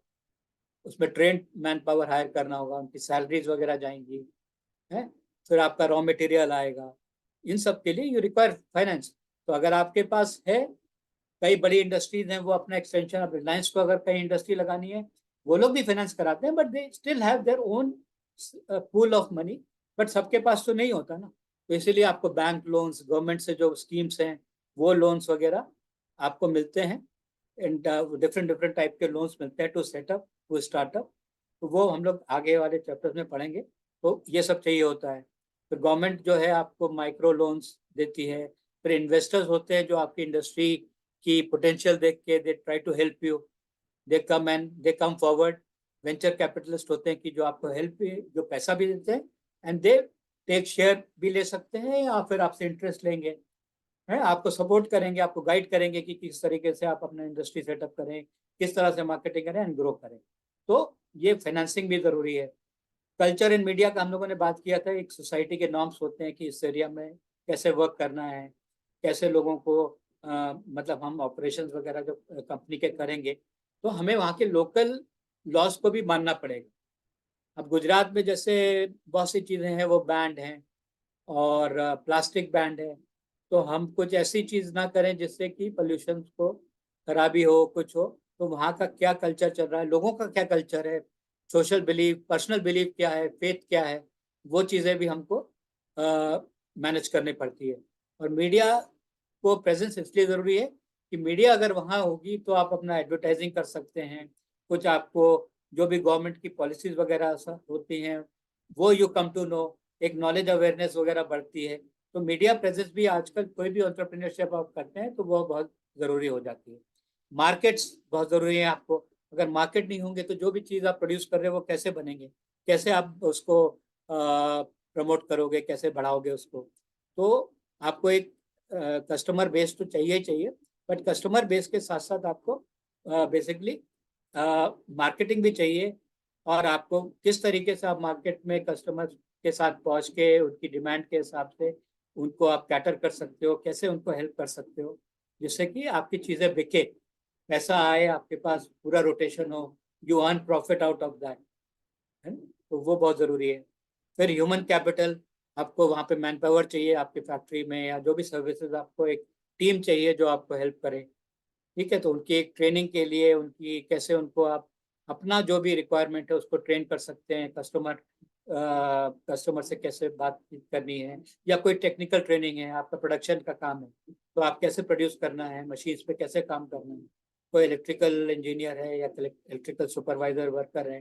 उसमें ट्रेंड मैन पावर हायर करना होगा, उनकी सैलरीज वगैरह जाएंगी, है। फिर आपका रॉ मटेरियल आएगा, इन सब के लिए यू रिक्वायर फाइनेंस। तो अगर आपके पास है, कई बड़ी इंडस्ट्रीज हैं, वो अपना एक्सटेंशन, अब रिलायंस को अगर कहीं इंडस्ट्री लगानी है वो लोग भी फाइनेंस कराते हैं, but they still have their own pool of money, but सबके पास तो नहीं होता ना। तो इसीलिए आपको बैंक लोन्स, गवर्नमेंट से जो स्कीम्स हैं वो लोन्स वगैरह आपको मिलते हैं डिफरेंट टाइप के लोन्स मिलते हैं टू सेटअप टू स्टार्टअप। तो वो हम लोग आगे वाले चैप्टर्स में पढ़ेंगे। तो ये सब चाहिए होता है। फिर गवर्नमेंट जो है आपको माइक्रो लोन्स देती है। फिर इन्वेस्टर्स होते हैं जो आपकी इंडस्ट्री की पोटेंशियल देख के they try to help you, they come forward. Venture capitalist होते हैं कि जो आपको हेल्प, जो पैसा भी देते हैं एंड दे टेक शेयर भी ले सकते हैं या फिर आपसे इंटरेस्ट लेंगे, है आपको सपोर्ट करेंगे, आपको गाइड करेंगे कि किस तरीके से आप अपना इंडस्ट्री सेटअप करें, किस तरह से मार्केटिंग करें एंड ग्रो करें। तो ये फाइनेंसिंग भी जरूरी है। कल्चर एंड मीडिया का हम लोगों ने बात किया था। एक सोसाइटी के नॉर्म्स होते हैं कि इस एरिया में कैसे वर्क करना है, कैसे लोगों को मतलब हम ऑपरेशंस वगैरह जो कंपनी के करेंगे तो हमें वहाँ के लोकल लॉज को भी मानना पड़ेगा। अब गुजरात में जैसे बहुत सी चीज़ें हैं वो बैंड हैं और प्लास्टिक बैंड है, तो हम कुछ ऐसी चीज़ ना करें जिससे कि पोल्यूशन को खराबी हो कुछ हो। तो वहाँ का क्या कल्चर चल रहा है, लोगों का क्या कल्चर है, सोशल बिलीफ, पर्सनल बिलीफ क्या है, फेथ क्या है, वो चीज़ें भी हमको मैनेज करनी पड़ती है। और मीडिया को प्रेजेंस इसलिए ज़रूरी है कि मीडिया अगर वहाँ होगी तो आप अपना एडवर्टाइजिंग कर सकते हैं। कुछ आपको जो भी गवर्नमेंट की पॉलिसीज वगैरह होती हैं वो यू कम टू नो, एक नॉलेज अवेयरनेस वगैरह बढ़ती है। तो मीडिया प्रेजेंस भी आजकल कोई भी एंटरप्रेन्योरशिप आप करते हैं तो वो बहुत ज़रूरी हो जाती है। मार्केट्स बहुत ज़रूरी है आपको। अगर मार्केट नहीं होंगे तो जो भी चीज़ आप प्रोड्यूस कर रहे हो वो कैसे बनेंगे, कैसे आप उसको प्रमोट करोगे, कैसे बढ़ाओगे उसको। तो आपको एक कस्टमर बेस तो चाहिए ही चाहिए, बट कस्टमर बेस के साथ साथ आपको बेसिकली मार्केटिंग भी चाहिए। और आपको किस तरीके से आप मार्केट में कस्टमर के साथ पहुंच के उनकी डिमांड के हिसाब से उनको आप कैटर कर सकते हो, कैसे उनको हेल्प कर सकते हो जिससे कि आपकी चीज़ें बिके, पैसा आए, आपके पास पूरा रोटेशन हो, you earn profit out of that, है ना। तो वो बहुत ज़रूरी है। फिर ह्यूमन कैपिटल, आपको वहाँ पे मैन पावर चाहिए आपकी फैक्ट्री में या जो भी सर्विसेज, आपको एक टीम चाहिए जो आपको हेल्प करे, ठीक है। तो उनकी एक ट्रेनिंग के लिए उनकी कैसे उनको आप अपना जो भी रिक्वायरमेंट है उसको ट्रेन कर सकते हैं, कस्टमर से कैसे बातचीत करनी है, या कोई टेक्निकल ट्रेनिंग है, आपका प्रोडक्शन का काम है तो आप कैसे प्रोड्यूस करना है, मशीन्स पे कैसे काम करना है। कोई इलेक्ट्रिकल इंजीनियर है या इलेक्ट्रिकल सुपरवाइजर वर्कर है,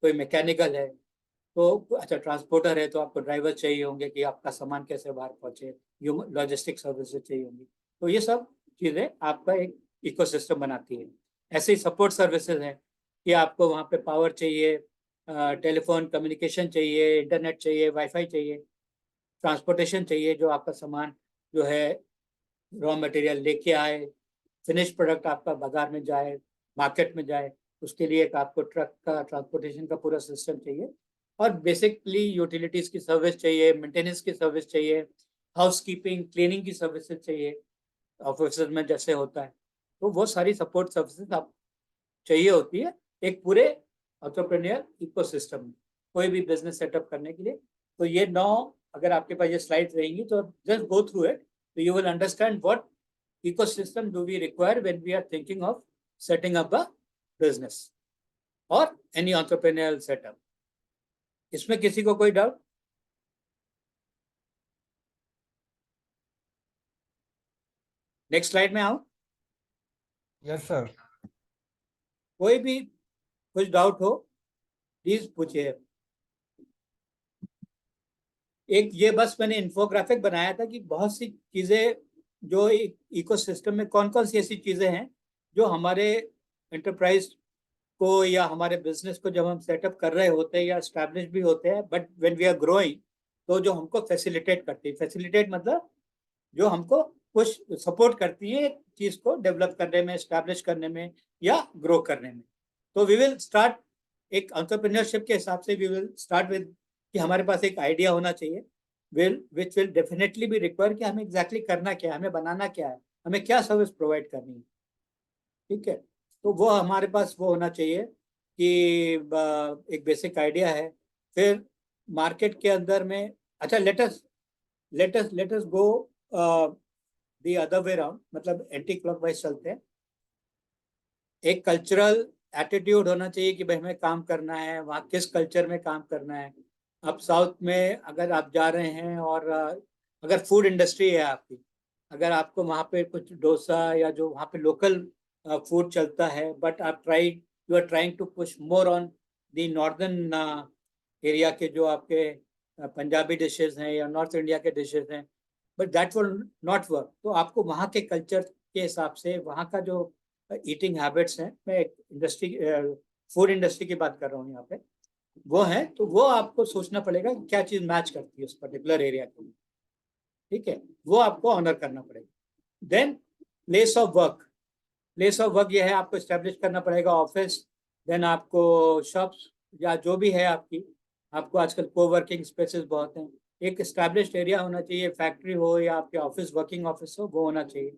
कोई मैकेनिकल है, तो अच्छा ट्रांसपोर्टर है तो आपको ड्राइवर चाहिए होंगे कि आपका सामान कैसे बाहर पहुंचे, लॉजिस्टिक सर्विसेज चाहिए होंगी। तो ये सब चीज़ें आपका एक इकोसिस्टम बनाती है। ऐसे ही सपोर्ट सर्विसेज हैं कि आपको वहाँ पे पावर चाहिए, टेलीफोन कम्युनिकेशन चाहिए, इंटरनेट चाहिए, वाईफाई चाहिए, ट्रांसपोर्टेशन चाहिए, जो आपका सामान जो है रॉ मटेरियल लेके आए, फिनिश प्रोडक्ट आपका बाजार में जाए, मार्केट में जाए, उसके लिए एक आपको ट्रक का ट्रांसपोर्टेशन का पूरा सिस्टम चाहिए। और बेसिकली यूटिलिटीज की सर्विस चाहिए, मेंटेनेंस की सर्विस चाहिए, हाउस कीपिंग क्लीनिंग की सर्विसेज चाहिए ऑफिस में जैसे होता है। तो वो सारी सपोर्ट सर्विसेज आप चाहिए होती है एक पूरे एंटरप्रेन्योर इकोसिस्टम में, कोई भी बिजनेस सेटअप करने के लिए। तो ये 9 अगर आपके पास ये स्लाइड्स रहेंगी तो जस्ट गो थ्रू इट, तो you will understand what ecosystem do we require when we are thinking of setting up a business or any entrepreneurial setup. इसमें किसी को कोई डाउट? नेक्स्ट स्लाइड में आओ। Yes sir. कोई भी कुछ डाउट हो प्लीज पूछिए। एक ये बस मैंने इन्फोग्राफिक बनाया था कि बहुत सी चीजें जो इकोसिस्टम में कौन कौन सी ऐसी चीजें हैं जो हमारे एंटरप्राइज को या हमारे बिजनेस को जब हम सेटअप कर रहे होते हैं या एस्टैब्लिश भी होते हैं, but when we are growing, तो जो हमको फैसिलिटेट करती है, फैसिलिटेट मतलब जो हमको कुछ सपोर्ट करती है चीज को डेवलप करने में, एस्टैब्लिश करने में या ग्रो करने में। तो वी विल स्टार्ट एक एंटरप्रेन्योरशिप के हिसाब से वी विल स्टार्ट विद कि हमारे पास एक आइडिया होना चाहिए विच विल डेफिनेटली भी रिक्वायर कि हमें एग्जैक्टली करना क्या है, हमें बनाना क्या है, हमें क्या सर्विस प्रोवाइड करनी है, ठीक है। तो वो हमारे पास वो होना चाहिए कि एक बेसिक आइडिया है। फिर मार्केट के अंदर में अच्छा let us go the other way round, मतलब एंटी क्लॉकवाइज चलते हैं। एक कल्चरल एटीट्यूड होना चाहिए कि भाई हमें काम करना है, वहाँ किस कल्चर में काम करना है। अब साउथ में अगर आप जा रहे हैं और अगर फूड इंडस्ट्री है आपकी, अगर आपको वहाँ पे कुछ डोसा या जो वहाँ पे लोकल फूड चलता है, but you are trying to push more on the northern area के जो आपके पंजाबी डिशेज हैं या नॉर्थ इंडिया के डिशेज हैं, but that will not work. तो आपको वहाँ के कल्चर के हिसाब से वहाँ का जो ईटिंग हैबिट्स हैं, मैं इंडस्ट्री फूड इंडस्ट्री की बात कर रहा हूँ यहाँ पे, वो है, तो वो आपको सोचना पड़ेगा कि क्या चीज़ मैच करती है उस पर्टिकुलर एरिया के लिए, ठीक है, वो आपको ऑनर करना पड़ेगा। Then place of work, place of work ये है, आपको इस्टेब्लिश करना पड़ेगा ऑफिस, देन आपको शॉप्स या जो भी है आपको आजकल कोवर्किंग स्पेसेस बहुत हैं, एक इस्टेब्लिश्ड एरिया होना चाहिए, फैक्ट्री हो या आपके ऑफिस वर्किंग ऑफिस हो, वो होना चाहिए।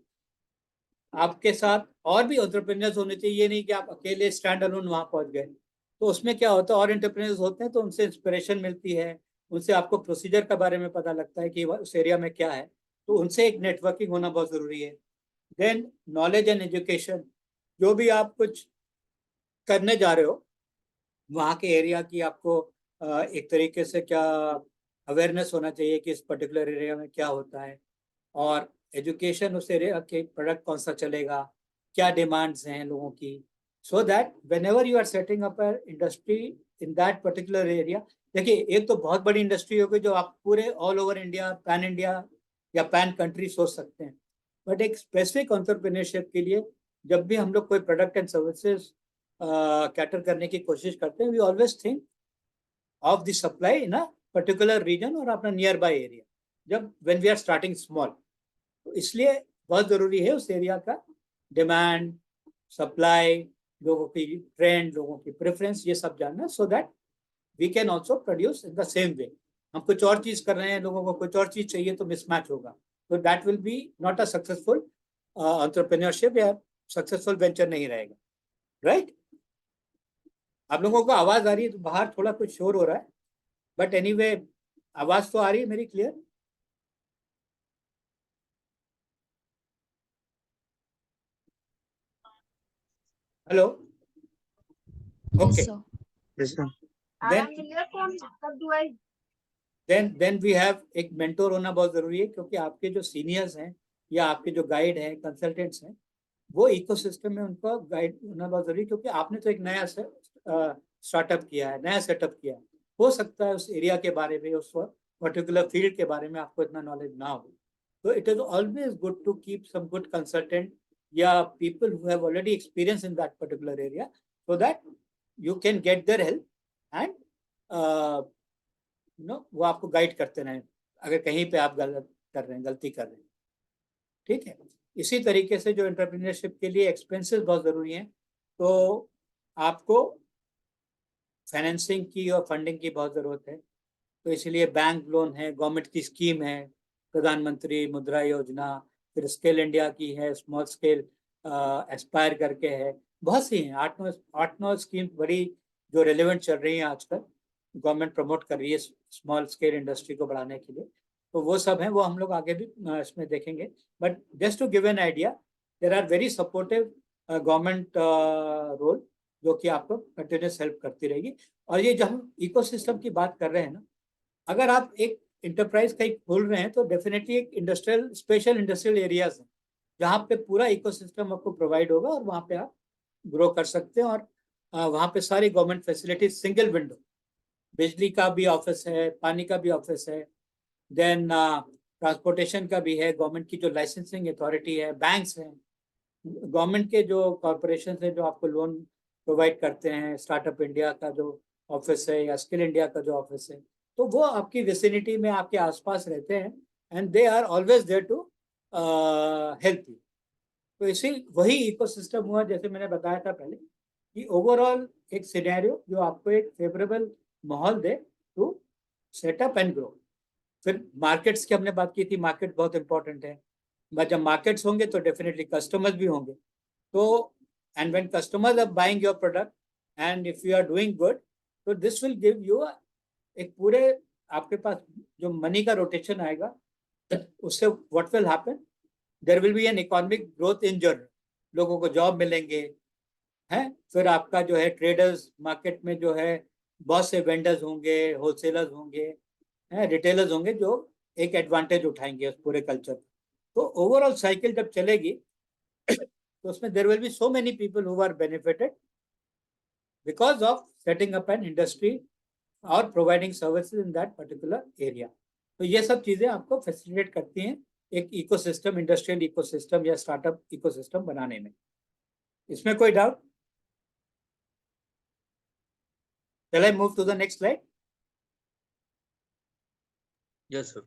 आपके साथ और भी एंटरप्रेन्योर्स होने चाहिए, ये नहीं कि आप अकेले स्टैंड अलोन वहाँ पहुँच गए। तो उसमें क्या होता है, और एंटरप्रेन्योर्स होते हैं तो उनसे इंस्पिरेशन मिलती है, उनसे आपको प्रोसीजर के बारे में पता लगता है कि उस एरिया में क्या है, तो उनसे एक नेटवर्किंग होना बहुत ज़रूरी है। देन नॉलेज एंड एजुकेशन, जो भी आप कुछ करने जा रहे हो वहाँ के एरिया की आपको एक तरीके से क्या अवेयरनेस होना चाहिए कि इस पर्टिकुलर एरिया में क्या होता है, और एजुकेशन उस एरिया के प्रोडक्ट कौन सा चलेगा, क्या डिमांड्स हैं लोगों की, so that whenever you are setting up industry in that particular area. देखिए, एक तो बहुत बड़ी इंडस्ट्री होगी जो आप पूरे ऑल ओवर इंडिया या पैन कंट्री सोच सकते हैं, बट एक स्पेसिफिक एंटरप्रेन्योरशिप के लिए जब भी हम लोग कोई प्रोडक्ट एंड सर्विसेज कैटर करने की कोशिश करते हैं, we always think of the supply in a particular region और अपना नियर बाय एरिया, जब when we are starting small. तो इसलिए बहुत ज़रूरी है उस एरिया का डिमांड, सप्लाई, लोगों की ट्रेंड, लोगों की प्रेफरेंस, ये सब जानना, so that we can also produce in the same way. हम कुछ और चीज़ कर रहे हैं, लोगों को कुछ और चीज़ चाहिए, तो मिसमैच होगा, तो that will be not a successful entrepreneurship या सक्सेसफुल वेंचर नहीं रहेगा, राइट? आप लोगों को आवाज़ आ रही है? तो बाहर थोड़ा कुछ शोर हो रहा है, बट एनीवे आवाज़ तो आ रही है मेरी clear? Hello, okay. Then we have एक मेंटोर होना बहुत जरूरी है, क्योंकि आपके जो सीनियर्स हैं या आपके जो गाइड हैं, कंसल्टेंट्स हैं, वो इकोसिस्टम में उनका गाइड होना बहुत जरूरी है, क्योंकि आपने तो एक नया स्टार्टअप किया है, नया सेटअप किया है, हो सकता है उस एरिया के बारे में, उस पर्टिकुलर फील्ड के बारे में आपको इतना नॉलेज ना हो। तो it is always good to keep some good consultant या people who have already experience in that particular area, so that you can get their help and वो आपको गाइड करते रहें अगर कहीं पे आप गलती कर रहे हैं, ठीक है। इसी तरीके से जो एंटरप्रेन्योरशिप के लिए एक्सपेंसेस बहुत ज़रूरी हैं, तो आपको फाइनेंसिंग की और फंडिंग की बहुत ज़रूरत है। तो इसलिए बैंक लोन है, गवर्नमेंट की स्कीम है, प्रधानमंत्री मुद्रा योजना, फिर स्केल इंडिया की है, स्मॉल स्केल एस्पायर करके है, बहुत सी हैं, 8-9 स्कीम बड़ी जो रेलेवेंट चल रही हैं आजकल, गवर्नमेंट प्रमोट कर रही है स्मॉल स्केल इंडस्ट्री को बढ़ाने के लिए। तो वो सब हैं, वो हम लोग आगे भी इसमें देखेंगे, but just to give an idea, there are very supportive government role जो कि आपको कंटिन्यूस हेल्प करती रहेगी। और ये जब हम इकोसिस्टम की बात कर रहे हैं ना, अगर आप एक इंटरप्राइज कहीं खोल रहे हैं तो डेफिनेटली एक स्पेशल इंडस्ट्रियल एरियाज हैं जहाँ पे पूरा इकोसिस्टम आपको प्रोवाइड होगा और वहाँ पे आप ग्रो कर सकते हैं। और वहाँ पे सारी गवर्नमेंट फैसिलिटीज, सिंगल विंडो, बिजली का भी ऑफिस है, पानी का भी ऑफिस है, देन ट्रांसपोर्टेशन का भी है, गवर्नमेंट की जो लाइसेंसिंग अथॉरिटी है, बैंक्स हैं, गवर्नमेंट के जो कॉरपोरेशन है जो आपको लोन प्रोवाइड करते हैं, स्टार्टअप इंडिया का जो ऑफिस है या स्किल इंडिया का जो ऑफिस है, तो वो आपकी विसिनिटी में, आपके आसपास रहते हैं, and they are always there to help you. तो इसी वही इकोसिस्टम हुआ, जैसे मैंने बताया था पहले, कि ओवरऑल एक सिनेरियो जो आपको एक फेवरेबल माहौल दे टू सेटअप एंड ग्रो। फिर मार्केट्स की हमने बात की थी, मार्केट बहुत इंपॉर्टेंट है, बट जब मार्केट्स होंगे तो डेफिनेटली कस्टमर्स भी होंगे। तो and when customers are buying your product and if you are doing good, तो दिस विल गिव यू एक पूरे आपके पास जो मनी का रोटेशन आएगा, उससे what will happen, there will be an economic growth in general, लोगों को जॉब मिलेंगे हैं, फिर आपका जो है ट्रेडर्स मार्केट में जो है बहुत से वेंडर्स होंगे, होलसेलर्स होंगे, रिटेलर्स होंगे, जो एक एडवांटेज उठाएंगे उस पूरे कल्चर। तो ओवरऑल साइकिल जब चलेगी तो उसमें there will be so many people who are benefited because of setting up an industry or providing services in that particular area. तो ये सब चीजें आपको फैसिलिटेट करती हैं एक इकोसिस्टम, इंडस्ट्रियल इकोसिस्टम या स्टार्टअप इकोसिस्टम बनाने में। इसमें कोई doubt? Shall I move to the next slide? Yes, sir.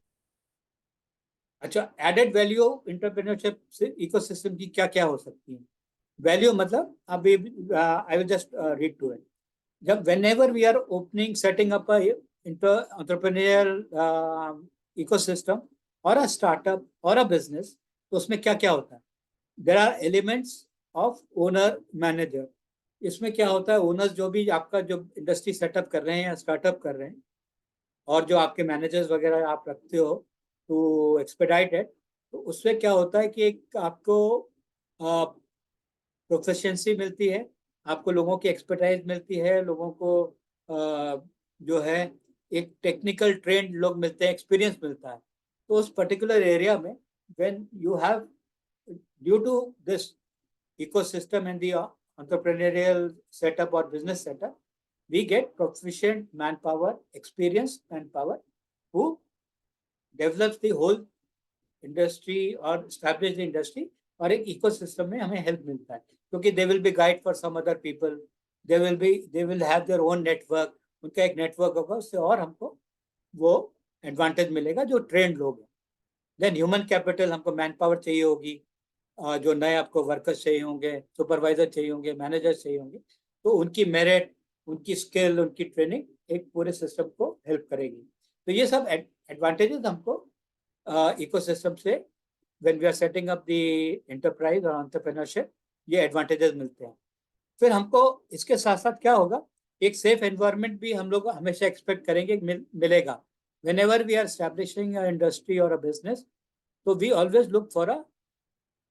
अच्छा, एडेड वैल्यू एंटरप्रेन्योरशिप इकोसिस्टम की क्या क्या हो सकती है? वैल्यू मतलब अभी I will just read to it. जब whenever we are opening, setting up a entrepreneurial ecosystem or a startup or a business, तो उसमें क्या क्या होता है? There are elements of owner manager. इसमें क्या होता है? ओनर्स जो भी आपका जो इंडस्ट्री सेटअप कर रहे हैं या स्टार्टअप कर रहे हैं और जो आपके मैनेजर्स वगैरह आप रखते हो टू एक्सपेडाइट इट, तो उसमें क्या होता है कि एक आपको प्रोफिशिएंसी मिलती है, आपको लोगों की एक्सपर्टाइज मिलती है, लोगों को जो है एक टेक्निकल ट्रेंड लोग मिलते हैं, एक्सपीरियंस मिलता है। तो उस पर्टिकुलर एरिया में when you have due to this ecosystem and the entrepreneurial setup or business setup, we get proficient manpower, experienced manpower who develops the whole industry or establish the industry, और एक ecosystem में हमें help मिलता है क्योंकि they will be guide for some other people, they will have their own network, उनका एक network होगा, उससे और हमको वो advantage मिलेगा जो trained लोग हैं। Then human capital, हमको manpower चाहिए होगी, जो नए आपको वर्कर्स चाहिए होंगे, सुपरवाइजर चाहिए होंगे, मैनेजर चाहिए होंगे, तो उनकी मेरिट, उनकी स्किल, उनकी ट्रेनिंग एक पूरे सिस्टम को हेल्प करेगी। तो ये सब एडवांटेजेस हमको इकोसिस्टम से when we are setting up the enterprise और एंटरप्रेन्योरशिप, ये एडवांटेजेस मिलते हैं। फिर हमको इसके साथ साथ क्या होगा, एक सेफ एनवायरनमेंट भी हम लोग हमेशा एक्सपेक्ट करेंगे मिलेगा। Whenever we are establishing a industry और अ बिजनेस, तो we always look for a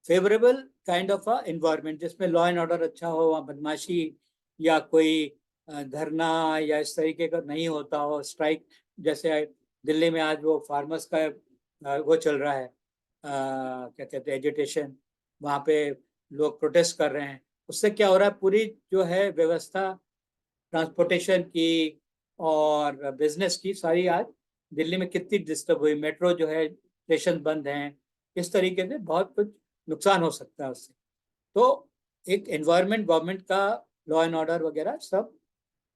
favourable kind of a environment जिसमें लॉ एंड ऑर्डर अच्छा हो, वहाँ बदमाशी या कोई धरना या इस तरीके का नहीं होता हो, स्ट्राइक जैसे दिल्ली में आज वो फार्मर्स का वो चल रहा है, क्या कहते हैं, एजिटेशन, वहाँ पे लोग प्रोटेस्ट कर रहे हैं। उससे क्या हो रहा है, पूरी जो है व्यवस्था ट्रांसपोर्टेशन की और बिजनेस की सारी आज दिल्ली में कितनी डिस्टर्ब हुई, मेट्रो जो है स्टेशन बंद हैं, इस तरीके से बहुत कुछ नुकसान हो सकता है उससे। तो एक एनवायरनमेंट, गवर्नमेंट का लॉ एंड ऑर्डर वगैरह सब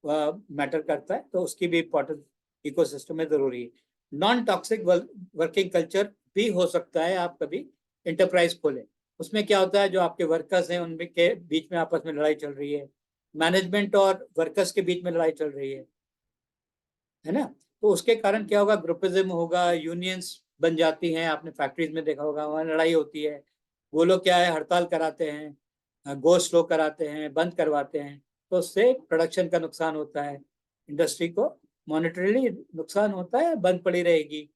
मैटर करता है, तो उसकी भी इम्पोर्टेंस इकोसिस्टम में जरूरी है। नॉन टॉक्सिक वर्किंग कल्चर भी हो सकता है। आप कभी इंटरप्राइज खोलें, उसमें क्या होता है, जो आपके वर्कर्स हैं उनके के बीच में आपस में लड़ाई चल रही है, मैनेजमेंट और वर्कर्स के बीच में लड़ाई चल रही है ना, तो उसके कारण क्या होगा, ग्रुपिज्म होगा, यूनियंस बन जाती हैं। आपने फैक्ट्रीज में देखा होगा, वहाँ लड़ाई होती है, वो लोग क्या है, हड़ताल कराते हैं, गो स्लो कराते हैं, बंद करवाते हैं, तो उससे प्रोडक्शन का नुकसान होता है, इंडस्ट्री को मॉनेटरीली नुकसान होता है, बंद पड़ी रहेगी,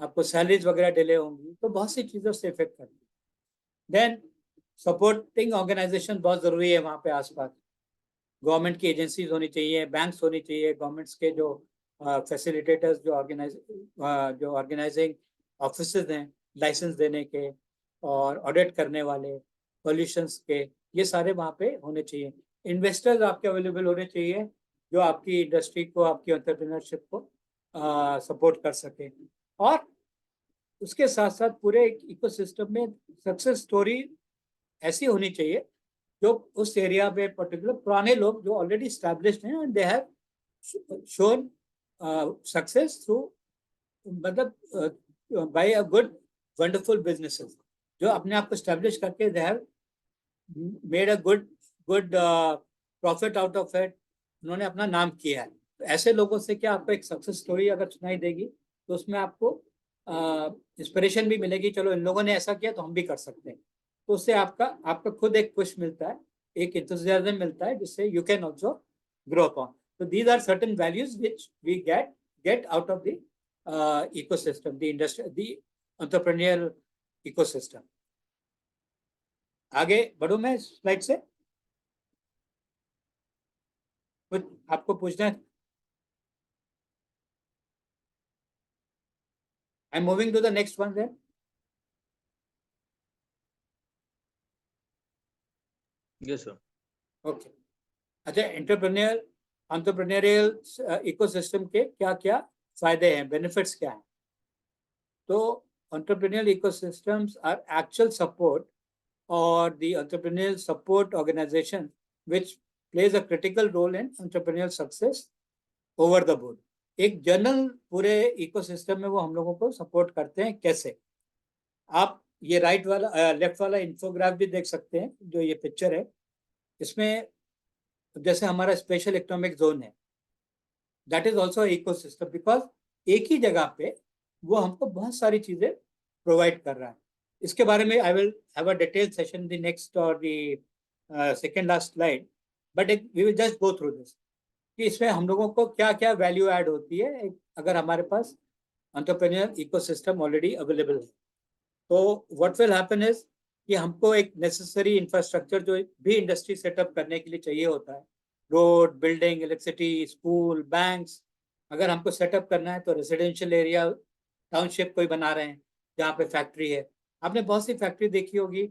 आपको सैलरीज वगैरह डिले होंगी, तो बहुत सी चीज़ों से इफेक्ट करती है। देन सपोर्टिंग ऑर्गेनाइजेशन बहुत ज़रूरी है वहाँ पे आसपास। गवर्नमेंट की एजेंसीज होनी चाहिए, बैंक्स होनी चाहिए, गवर्नमेंट्स के जो फैसिलिटेटर्स, जो ऑर्गेनाइजिंग ऑफिसेज हैं लाइसेंस देने के और ऑडिट करने वाले, पॉल्यूशंस के, ये सारे वहाँ पे होने चाहिए। इन्वेस्टर्स आपके अवेलेबल होने चाहिए जो आपकी इंडस्ट्री को, आपकी एंटरप्रेन्योरशिप को सपोर्ट कर सके। और उसके साथ साथ पूरे इकोसिस्टम में सक्सेस स्टोरी ऐसी होनी चाहिए जो उस एरिया में पर्टिकुलर पुराने लोग जो ऑलरेडी स्टैब्लिश्ड हैं and they have shown success through, मतलब by a good wonderful businesses, जो अपने आप को स्टैब्लिश करके they have made a good profit out of it, उन्होंने अपना नाम किया है। तो ऐसे लोगों से क्या आपको एक सक्सेस स्टोरी अगर सुनाई देगी तो उसमें आपको इंस्पिरेशन भी मिलेगी, चलो इन लोगों ने ऐसा किया तो हम भी कर सकते हैं। तो उससे आपका खुद एक पुश मिलता है, एक एंथुसियाज्म मिलता है, जिससे you can also grow upon. तो these are certain values which we get out of the ecosystem, the industry, the entrepreneurial ecosystem. आगे बढ़ूं मैं स्लाइड से, कुछ आपको पूछना है? I am moving to the next one then. Yes, sir. Okay अच्छा, एंटरप्रेन्योरियल इकोसिस्टम के क्या क्या फायदे हैं, बेनिफिट्स क्या हैं? तो entrepreneurial ecosystems are actual support और the entrepreneurial support organisation which plays a critical role in entrepreneurial success over the board. एक जनरल पूरे इकोसिस्टम में वो हम लोगों को सपोर्ट करते हैं। कैसे? आप ये राइट वाला लेफ्ट वाला इंफोग्राफ भी देख सकते हैं, जो ये पिक्चर है, इसमें जैसे हमारा स्पेशल इकोनॉमिक जोन है, that is also ecosystem, because एक ही जगह पे वो हमको बहुत सारी चीजें प्रोवाइड कर रहा है। इसके बारे में I will have a detail session the next or the second last slide, but we will just go through this कि इसमें हम लोगों को क्या क्या वैल्यू ऐड होती है अगर हमारे पास एंटरप्रेन्योर इकोसिस्टम ऑलरेडी अवेलेबल है। तो व्हाट विल हैपन इज कि हमको एक नेसेसरी इंफ्रास्ट्रक्चर जो भी इंडस्ट्री सेटअप करने के लिए चाहिए होता है, road, building, electricity, school, banks, अगर हमको सेटअप करना है तो रेजिडेंशियल एरिया, टाउनशिप कोई बना रहे हैं जहाँ पे फैक्ट्री है। आपने बहुत सी फैक्ट्री देखी होगी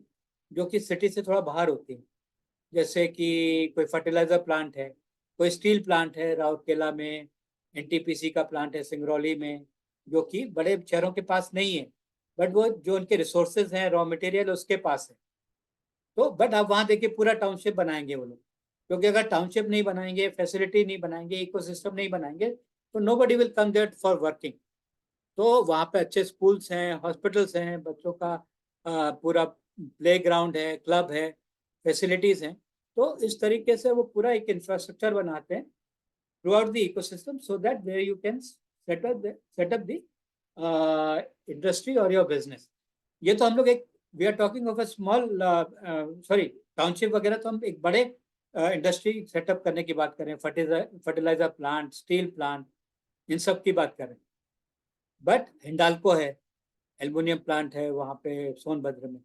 जो कि सिटी से थोड़ा बाहर होती है, जैसे कि कोई फर्टिलाइजर प्लांट है, कोई स्टील प्लांट है राउरकेला में, एनटीपीसी का प्लांट है सिंगरौली में, जो कि बड़े शहरों के पास नहीं है, बट वो जो उनके रिसोर्सेज हैं, रॉ मटेरियल उसके पास है। तो बट आप वहाँ देखिए पूरा टाउनशिप बनाएंगे वो लोग, क्योंकि अगर टाउनशिप नहीं बनाएंगे, फैसिलिटी नहीं बनाएंगे, इकोसिस्टम नहीं बनाएंगे, तो nobody will come there for working. तो वहाँ पे अच्छे स्कूल्स हैं, हॉस्पिटल्स हैं, बच्चों का पूरा प्ले ग्राउंड है, क्लब है, फैसिलिटीज हैं। तो इस तरीके से वो पूरा एक इंफ्रास्ट्रक्चर बनाते हैं throughout the ecosystem, so that where you can set up the industry और योर बिजनेस। ये तो हम लोग एक we are talking of a small township वगैरह, तो हम एक बड़े इंडस्ट्री सेटअप करने की बात कर रहे हैं, फर्टिलाइजर प्लांट, स्टील प्लांट, इन सब की बात कर रहे हैं। बट हिंडाल्को है, एल्युमिनियम प्लांट है वहाँ पे सोनभद्र में।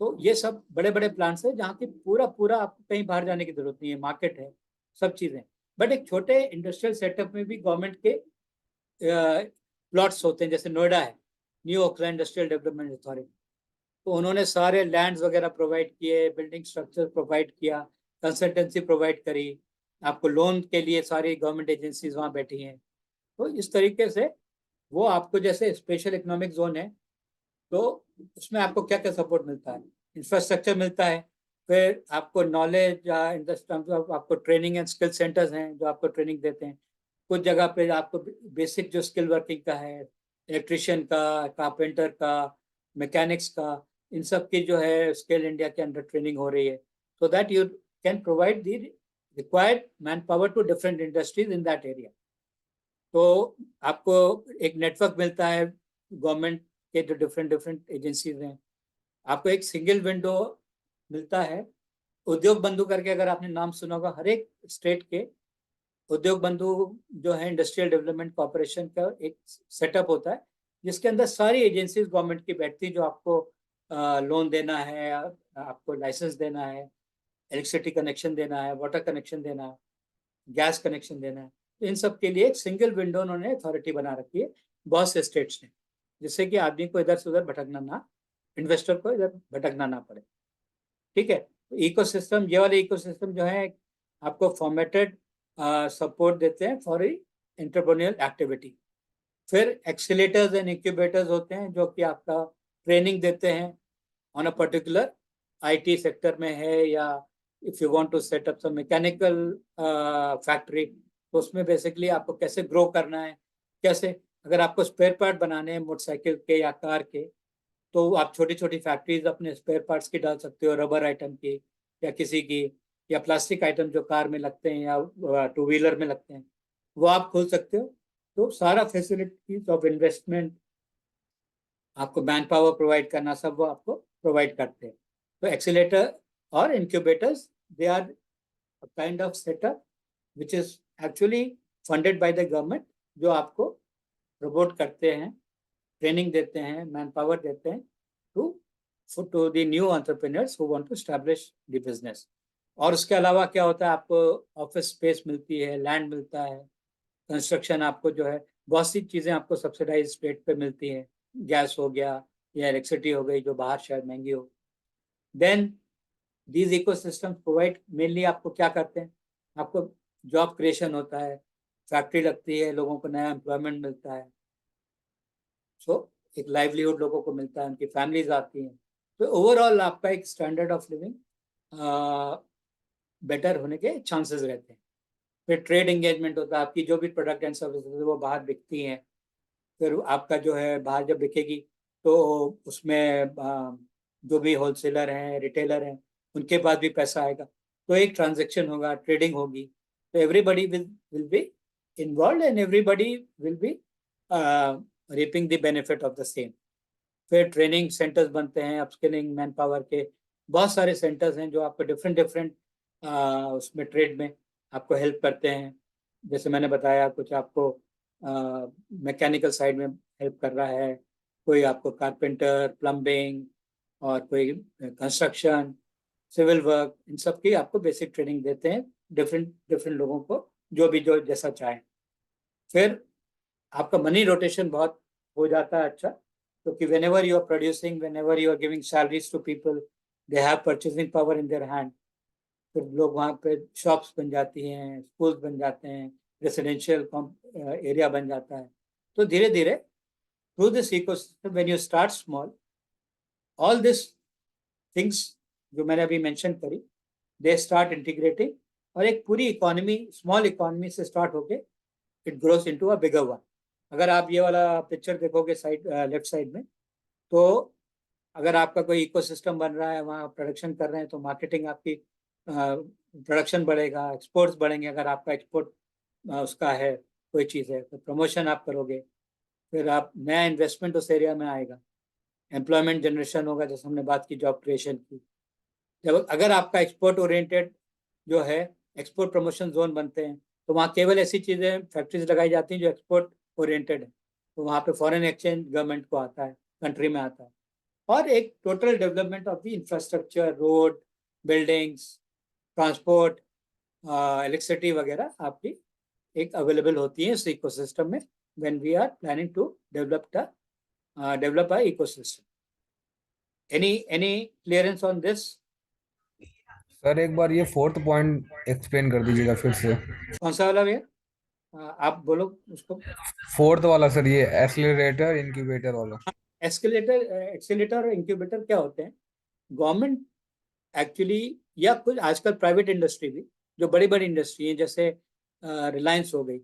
तो ये सब बड़े बड़े प्लांट्स हैं जहाँ की पूरा आपको कहीं बाहर जाने की जरूरत नहीं है, मार्केट है, सब चीज़ें। बट एक छोटे इंडस्ट्रियल सेटअप में भी गवर्नमेंट के प्लॉट्स होते हैं, जैसे नोएडा है, new Auckland industrial development authority, तो उन्होंने सारे लैंड्स वगैरह प्रोवाइड किए, बिल्डिंग स्ट्रक्चर प्रोवाइड किया, कंसल्टेंसी प्रोवाइड करी, आपको लोन के लिए सारी गवर्नमेंट एजेंसीज वहाँ बैठी हैं। तो इस तरीके से वो आपको, जैसे स्पेशल इकोनॉमिक जोन है तो उसमें आपको क्या क्या सपोर्ट मिलता है, इंफ्रास्ट्रक्चर मिलता है, फिर आपको नॉलेज आपको ट्रेनिंग एंड स्किल सेंटर्स हैं जो आपको ट्रेनिंग देते हैं। कुछ जगह पे आपको बेसिक जो स्किल वर्किंग का है, इलेक्ट्रिशियन का, कारपेंटर का, मैकेनिक्स का, इन सब की जो है स्किल इंडिया के अंडर ट्रेनिंग हो रही है, so that you can provide the required manpower to different industries in that area. तो आपको एक नेटवर्क मिलता है गवर्नमेंट के जो डिफरेंट एजेंसीज हैं। आपको एक सिंगल विंडो मिलता है, उद्योग बंधु करके, अगर आपने नाम सुना होगा, हर एक स्टेट के उद्योग बंधु जो है इंडस्ट्रियल डेवलपमेंट कॉर्पोरेशन का एक सेटअप होता है, जिसके अंदर सारी एजेंसीज गवर्नमेंट की बैठती है, जो आपको लोन देना है, आपको लाइसेंस देना है, इलेक्ट्रिसिटी कनेक्शन देना है, वाटर कनेक्शन देना है, गैस कनेक्शन देना है। तो इन सब के लिए एक सिंगल विंडो उन्होंने अथॉरिटी बना रखी है बहुत से स्टेट्स ने, जिससे कि आदमी को इधर से उधर भटकना ना, इन्वेस्टर को इधर भटकना ना पड़े। ठीक है, तो इकोसिस्टम, ये वाले इकोसिस्टम जो है आपको फॉर्मेटेड सपोर्ट देते हैं फॉर एंटरप्रेन्योरियल एक्टिविटी। फिर एक्सीलेटर्स एंड इंक्यूबेटर्स होते हैं जो कि आपका ट्रेनिंग देते हैं on a particular IT sector में है, या if you want to set up some mechanical factory, तो उसमें बेसिकली आपको कैसे ग्रो करना है, कैसे, अगर आपको स्पेयर पार्ट बनाने हैं मोटरसाइकिल के या कार के, तो आप छोटी छोटी फैक्ट्रीज अपने स्पेयर पार्ट्स की डाल सकते हो, रबर आइटम की या किसी की, या प्लास्टिक आइटम जो कार में लगते हैं या टू व्हीलर में लगते हैं, वो आप खोल सकते हो। तो सारा फैसिलिटीज ऑफ इन्वेस्टमेंट, आपको मैन पावर प्रोवाइड करना, सब वो आपको प्रोवाइड करते हैं। तो एक्सीलेटर और incubators, they are a kind of setup which is actually funded by the government, जो आपको प्रमोट करते हैं, ट्रेनिंग देते हैं, मैन पावर देते हैं to the new entrepreneurs who want to establish the business. और उसके अलावा क्या होता है, आपको ऑफिस स्पेस मिलती है, लैंड मिलता है, कंस्ट्रक्शन, आपको जो है बहुत सी चीज़ें आपको सब्सिडाइज रेट पे मिलती है, गैस हो गया या इलेक्ट्रिसिटी हो गई जो बाहर शायद महंगी हो। Then these ecosystems provide mainly आपको क्या करते हैं, आपको जॉब क्रिएशन होता है, फैक्ट्री लगती है, लोगों को नया एम्प्लॉयमेंट मिलता है, सो एक लाइवलीहुड लोगों को मिलता है, उनकी फैमिलीज आती हैं, तो ओवरऑल आपका एक स्टैंडर्ड ऑफ लिविंग बेटर होने के चांसेस रहते हैं। फिर ट्रेड एंगेजमेंट होता है, आपकी जो भी प्रोडक्ट एंड सर्विसेज वो बाहर बिकती हैं, फिर आपका जो है बाहर जब बिकेगी तो उसमें जो भी होलसेलर हैं, रिटेलर हैं, उनके पास भी पैसा आएगा, तो एक ट्रांजैक्शन होगा, ट्रेडिंग होगी, तो everybody will be involve and everybody will be reaping the benefit of the same। फिर ट्रेनिंग सेंटर्स बनते हैं, अपस्किलिंग मैन पावर के बहुत सारे सेंटर्स हैं जो आपको डिफरेंट उसमें ट्रेड में आपको हेल्प करते हैं। जैसे मैंने बताया, कुछ आपको मैकेनिकल साइड में हेल्प कर रहा है, कोई आपको कारपेंटर, प्लम्बिंग, और कोई कंस्ट्रक्शन, सिविल वर्क, इन सब की आपको बेसिक ट्रेनिंग देते हैं डिफरेंट लोगों को, जो जैसा चाहे। फिर आपका मनी रोटेशन बहुत हो जाता है अच्छा, क्योंकि whenever you are producing, whenever you are giving salaries to people, they have purchasing power in their hand। फिर लोग वहाँ पे शॉप्स बन जाती हैं, स्कूल्स बन जाते हैं, रेसिडेंशियल एरिया बन जाता है। तो धीरे धीरे through this ecosystem, when you start small, all this things जो मैंने अभी मेंशन करी, दे स्टार्ट इंटीग्रेटिंग, और एक पूरी इकोनॉमी, स्मॉल इकोनॉमी से स्टार्ट होके it grows into a bigger one. अगर आप ये वाला पिक्चर देखोगे साइड, लेफ्ट साइड में, तो अगर आपका कोई इकोसिस्टम बन रहा है, वहाँ प्रोडक्शन कर रहे हैं, तो मार्केटिंग आपकी, प्रोडक्शन बढ़ेगा, एक्सपोर्ट्स बढ़ेंगे। अगर आपका एक्सपोर्ट उसका है, कोई चीज़ है, तो प्रमोशन आप करोगे, फिर आप नया इन्वेस्टमेंट उस एरिया में आएगा, एम्प्लॉयमेंट जनरेशन होगा, जैसे हमने बात की जॉब क्रिएशन की। जब अगर आपका एक्सपोर्ट ओरिएंटेड जो है, एक्सपोर्ट प्रमोशन जोन बनते हैं, तो वहाँ केवल ऐसी चीज़ें, फैक्ट्रीज लगाई जाती हैं जो एक्सपोर्ट ओरिएंटेड है, तो वहाँ पे फॉरेन एक्सचेंज गवर्नमेंट को आता है, कंट्री में आता है, और एक total development of the infrastructure, road, buildings, transport, electricity वगैरह आपकी एक अवेलेबल होती है इस इकोसिस्टम में, when we are planning to develop a ecosystem. Any clearance on this? Sir एक बार ये फोर्थ पॉइंट एक्सप्लेन कर दीजिएगा फिर से। कौन सा वाला भैया? आप बोलो उसको। फोर्थ वाला सर, ये एक्सीलरेटर इनक्यूबेटर वाला। एक्सीलरेटर और इंक्यूबेटर क्या होते हैं? गवर्नमेंट एक्चुअली, या कुछ आजकल प्राइवेट इंडस्ट्री भी, जो बड़ी बड़ी इंडस्ट्री है, जैसे रिलायंस हो गई,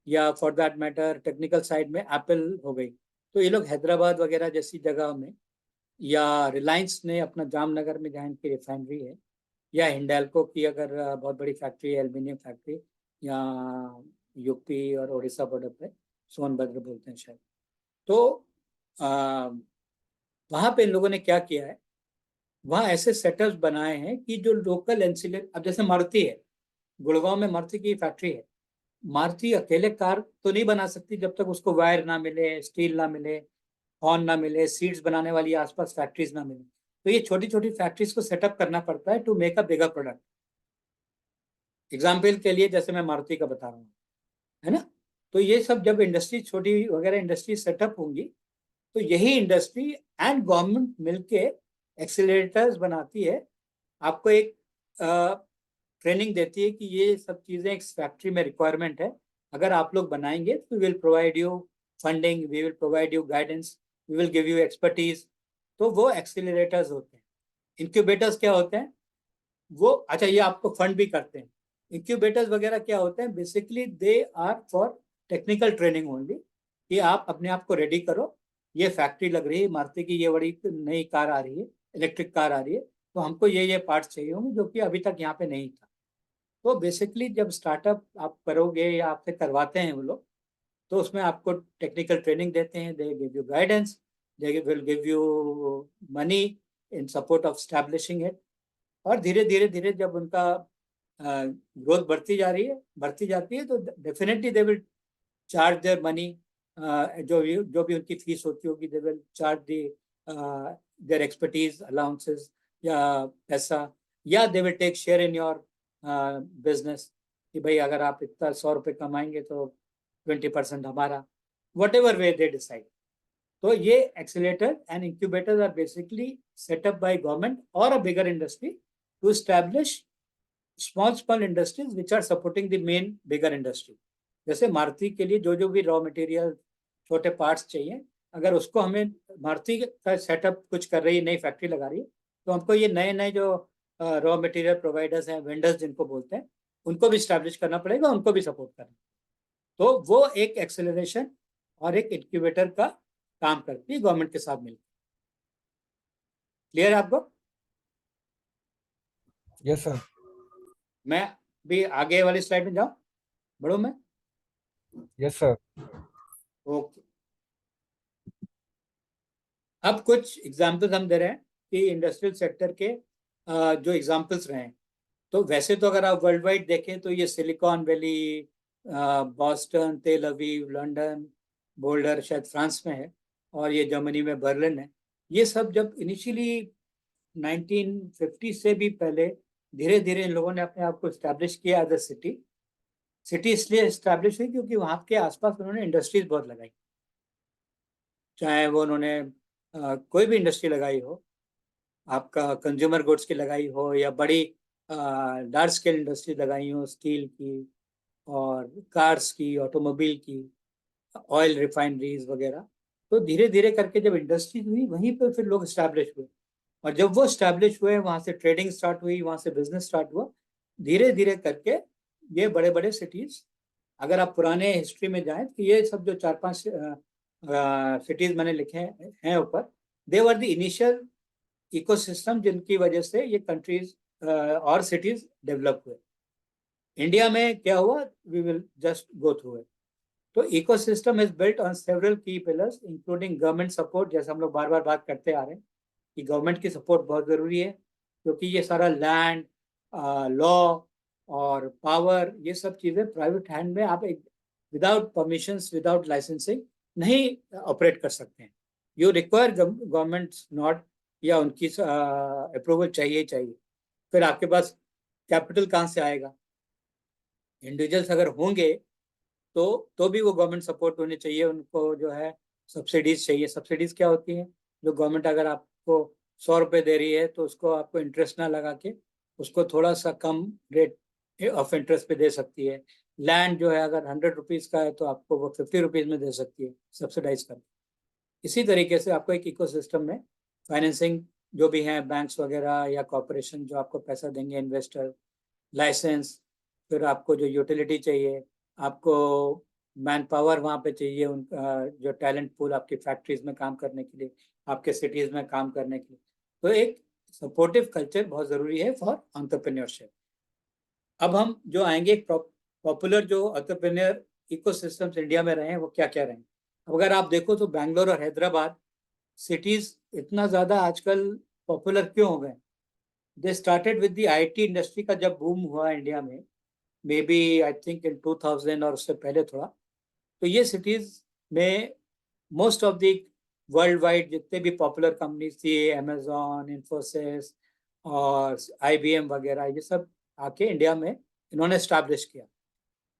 या for that matter technical side में एप्पल हो गई, तो ये लोग हैदराबाद वगैरह जैसी जगह में, या रिलायंस ने अपना जामनगर में जहाँ इनकी रिफाइनरी है, या हिंडाल्को की अगर बहुत बड़ी फैक्ट्री है, एल्यूमिनियम फैक्ट्री, या यूपी और उड़ीसा बॉर्डर पे सोनभद्र बोलते हैं शायद, तो वहाँ पे इन लोगों ने क्या किया है, वहाँ ऐसे सेटअप्स बनाए हैं कि जो लोकल एंसिलरी, अब जैसे मारुति है, गुड़गांव में मारुति की फैक्ट्री है, मारुति अकेले कार तो नहीं बना सकती जब तक उसको वायर ना मिले, स्टील ना मिले, हॉर्न ना मिले, सीट्स बनाने वाली आसपास फैक्ट्रीज ना मिले, तो ये छोटी छोटी फैक्ट्रीज को सेटअप करना पड़ता है to make a bigger product. Example के लिए जैसे मैं मारुति का बता रहा हूँ, है ना, तो ये सब जब इंडस्ट्री, छोटी वगैरह इंडस्ट्री सेटअप होंगी, तो यही इंडस्ट्री एंड गवर्नमेंट मिलके एक्सीलरेटर्स बनाती है, आपको एक ट्रेनिंग देती है कि ये सब चीज़ें इस फैक्ट्री में रिक्वायरमेंट है, अगर आप लोग बनाएंगे तो will provide you funding, we will provide you guidance, we will give you expertise. तो वो एक्सीलरेटर्स होते हैं। इंक्यूबेटर्स क्या होते हैं? वो, अच्छा, ये आपको फंड भी करते हैं। इंक्यूबेटर्स वगैरह क्या होते हैं? Basically they are for technical training only, कि आप अपने आप को रेडी करो, ये फैक्ट्री लग रही है, मारुति की ये बड़ी नई कार आ रही है, इलेक्ट्रिक कार आ रही है, तो हमको ये पार्ट्स चाहिए होंगे जो कि अभी तक यहाँ पे नहीं था। तो बेसिकली जब स्टार्टअप आप करोगे या आपसे करवाते हैं वो लोग, तो उसमें आपको टेक्निकल ट्रेनिंग देते हैं, they give you guidance, they will give you money in support of establishing it. और धीरे धीरे जब उनका ग्रोथ बढ़ती जाती है, तो definitely they will charge their money, जो भी उनकी फीस होती होगी, they will charge their expertise, allowances या पैसा, या they will take share in your business, कि भाई अगर आप इतना 100 रुपये कमाएंगे तो 20% हमारा, whatever way they decide. तो ये accelerator and incubators are basically setup by government और a bigger industry to establish small industries which are supporting the main bigger industry. जैसे मारुति के लिए जो भी रॉ मटेरियल, छोटे पार्ट्स चाहिए, अगर उसको हमें मारुति का सेटअप कुछ कर रही है, नई फैक्ट्री लगा रही है, तो हमको ये नए जो रॉ मटेरियल प्रोवाइडर्स हैं, वेंडर्स जिनको बोलते हैं, उनको भी स्टैब्लिश करना पड़ेगा, उनको भी सपोर्ट करना। तो वो एक एक्सेलरेशन और एक इंक्यूबेटर का काम करती है गवर्नमेंट के साथ मिलकर। क्लियर है आपको? Yes sir. मैं भी आगे वाली स्लाइड में जाऊं, बढ़ूं मैं? Yes sir. ओके, अब कुछ एग्जांपल्स हम दे रहे हैं कि इंडस्ट्रियल सेक्टर के जो एग्जांपल्स रहे हैं। तो वैसे तो अगर आप वर्ल्ड वाइड देखें तो ये सिलिकॉन वैली, बॉस्टन, तेल अवीव, लंदन, बोल्डर शायद फ्रांस में है, और ये जर्मनी में बर्लिन है। ये सब जब इनिशियली 1950 से भी पहले धीरे धीरे इन लोगों ने अपने आप को इस्टेब्लिश किया एज अ सिटी। सिटी इसलिए इस्टेब्लिश हुई क्योंकि वहाँ के आसपास उन्होंने इंडस्ट्रीज बहुत लगाई, चाहे वो उन्होंने कोई भी इंडस्ट्री लगाई हो, आपका कंज्यूमर गुड्स की लगाई हो या बड़ी लार्ज स्केल इंडस्ट्री लगाई हो, स्टील की और कार्स की, ऑटोमोबाइल की, ऑयल रिफाइनरीज वगैरह। तो धीरे धीरे करके जब इंडस्ट्री हुई वहीं पर फिर लोग इस्टेब्लिश हुए, और जब वो इस्टेब्लिश हुए वहाँ से ट्रेडिंग स्टार्ट हुई, वहाँ से बिजनेस स्टार्ट हुआ। धीरे धीरे करके ये बड़े बड़े सिटीज, अगर आप पुराने हिस्ट्री में जाएं तो ये सब जो 4-5 सिटीज मैंने लिखे हैं ऊपर, दे वर द इनिशियल इकोसिस्टम जिनकी वजह से ये कंट्रीज और सिटीज डेवलप हुए। इंडिया में क्या हुआ, we will just go through it. तो ecosystem is built on several key pillars including government support, जैसे हम लोग बार बार बात करते आ रहे हैं कि गवर्नमेंट की सपोर्ट बहुत ज़रूरी है, क्योंकि ये सारा लैंड, लॉ और पावर, ये सब चीज़ें प्राइवेट हैंड में आप एक विदाउट परमिशंस, विदाउट लाइसेंसिंग नहीं ऑपरेट कर सकते हैं। यू रिक्वायर गवर्नमेंट नॉट या उनकी अप्रूवल चाहिए चाहिए। फिर आपके पास कैपिटल कहाँ से आएगा? इंडिविजुअल्स अगर होंगे तो भी वो गवर्नमेंट सपोर्ट होनी चाहिए, उनको जो है सब्सिडीज चाहिए। सब्सिडीज क्या होती हैं? जो गवर्नमेंट अगर आपको 100 रुपये दे रही है तो उसको आपको इंटरेस्ट ना लगा के उसको थोड़ा सा कम रेट ऑफ इंटरेस्ट पे दे सकती है। लैंड जो है अगर 100 रुपीज़ का है तो आपको वो 50 रुपीज़ में दे सकती है, सब्सिडाइज कर। इसी तरीके से आपको एक इकोसिस्टम में फाइनेंसिंग जो भी हैं, बैंक्स वगैरह या कॉरपोरेशन जो आपको पैसा देंगे, इन्वेस्टर, लाइसेंस, फिर आपको जो यूटिलिटी चाहिए, आपको मैन पावर वहाँ पे चाहिए, उनका जो टैलेंट पूल आपकी फैक्ट्रीज में काम करने के लिए, आपके सिटीज़ में काम करने के लिए। तो एक सपोर्टिव कल्चर बहुत ज़रूरी है फॉर एंटरप्रेन्योरशिप। अब हम जो आएंगे, पॉपुलर जो एंटरप्रेन्योर इकोसिस्टम्स इंडिया में रहे हैं वो क्या क्या रहे हैं। अगर आप देखो तो बेंगलोर और हैदराबाद सिटीज़ इतना ज़्यादा आजकल पॉपुलर क्यों हो गए? They started with the IT industry का जब बूम हुआ इंडिया में, may B I think in 2000 और उससे पहले थोड़ा, तो ये सिटीज़ में most of the world wide जितने भी पॉपुलर कंपनीज थी, अमेजॉन, इन्फोसिस और IBM वगैरह, ये सब आके इंडिया में इन्होंने स्टैब्लिश किया।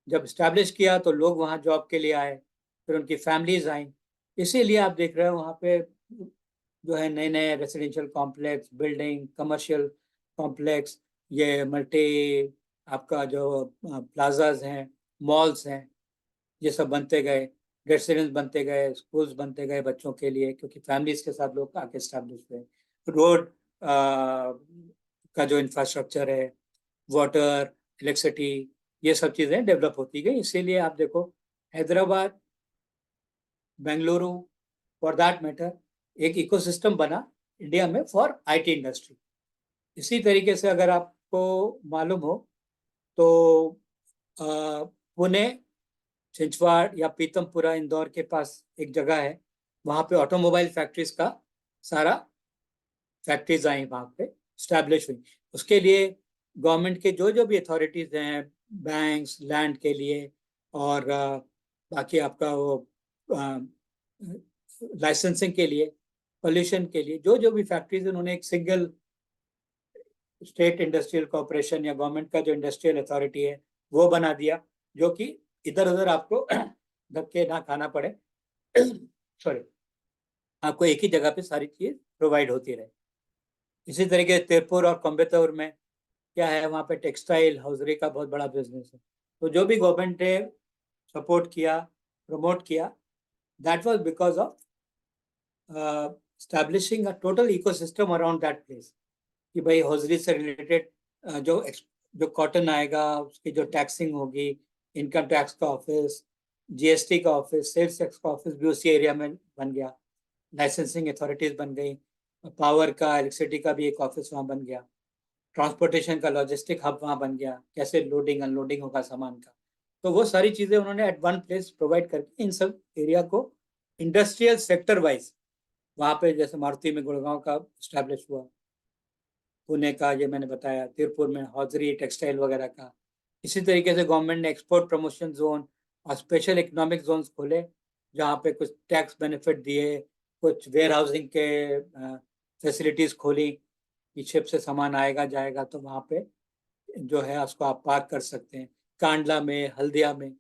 जब स्टैब्लिश किया तो लोग वहाँ जॉब के लिए आए, फिर उनकी फैमिलीज आई। इसीलिए आप देख रहे हो वहाँ पे जो है नए नए residential complex, building, commercial complex, ये मल्टी आपका जो प्लाजाज हैं, मॉल्स हैं, ये सब बनते गए, रेसिडेंस बनते गए, स्कूल्स बनते गए बच्चों के लिए, क्योंकि फैमिलीज के साथ लोग आके स्टैब्लिश हुए। रोड का जो इंफ्रास्ट्रक्चर है, वाटर, इलेक्ट्रिसिटी, ये सब चीज़ें डेवलप होती गई। इसीलिए आप देखो Hyderabad, Bengaluru for that matter, एक इकोसिस्टम बना इंडिया में फॉर IT इंडस्ट्री। इसी तरीके से अगर आपको मालूम हो तो पुणे, छिंचवाड़ या पीतमपुरा, इंदौर के पास एक जगह है, वहाँ पे ऑटोमोबाइल फैक्ट्रीज का सारा फैक्ट्रीज आई वहाँ पे स्टैब्लिश हुई। उसके लिए गवर्नमेंट के जो भी अथॉरिटीज़ हैं, बैंक्स, लैंड के लिए और बाकी आपका वो लाइसेंसिंग के लिए, पोल्यूशन के लिए, जो भी फैक्ट्रीज, उन्होंने एक सिंगल स्टेट इंडस्ट्रियल कॉर्पोरेशन या गवर्नमेंट का जो इंडस्ट्रियल अथॉरिटी है वो बना दिया, जो कि इधर उधर आपको धक्के ना खाना पड़े, सॉरी, आपको एक ही जगह पे सारी चीज प्रोवाइड होती रहे। इसी तरीके तिरुपुर और कोयम्बटूर में क्या है वहाँ पे टेक्सटाइल हॉजरी का बहुत बड़ा बिजनेस है। तो जो भी गवर्नमेंट ने सपोर्ट किया, प्रमोट किया, that was because of establishing a total ecosystem around that place कि भाई हॉजरी से रिलेटेड जो कॉटन आएगा उसकी जो टैक्सिंग होगी, इनकम टैक्स का ऑफिस, जीएसटी का ऑफिस, सेल्स टैक्स का ऑफिस भी उसी एरिया में बन गया, लाइसेंसिंग अथॉरिटीज बन गई, पावर का इलेक्ट्रिसिटी का भी एक ऑफिस वहाँ बन गया, ट्रांसपोर्टेशन का लॉजिस्टिक हब वहाँ बन गया, कैसे लोडिंग अनलोडिंग होगा सामान का। तो वो सारी चीज़ें उन्होंने एट वन प्लेस प्रोवाइड करके इन सब एरिया को इंडस्ट्रियल सेक्टर वाइज वहाँ पे, जैसे मारुति में गुड़गांव का इस्टेब्लिश हुआ, पुणे का ये मैंने बताया, तिरुपुर में हॉजरी टेक्सटाइल वगैरह का। इसी तरीके से गवर्नमेंट ने एक्सपोर्ट प्रमोशन जोन और स्पेशल इकोनॉमिक जोन्स खोले जहाँ पे कुछ टैक्स बेनिफिट दिए, कुछ वेयर हाउसिंग के फैसिलिटीज खोली कि शिप से सामान आएगा जाएगा तो वहाँ पे जो है उसको आप पार्क कर सकते हैं। कांडला में, हल्दिया में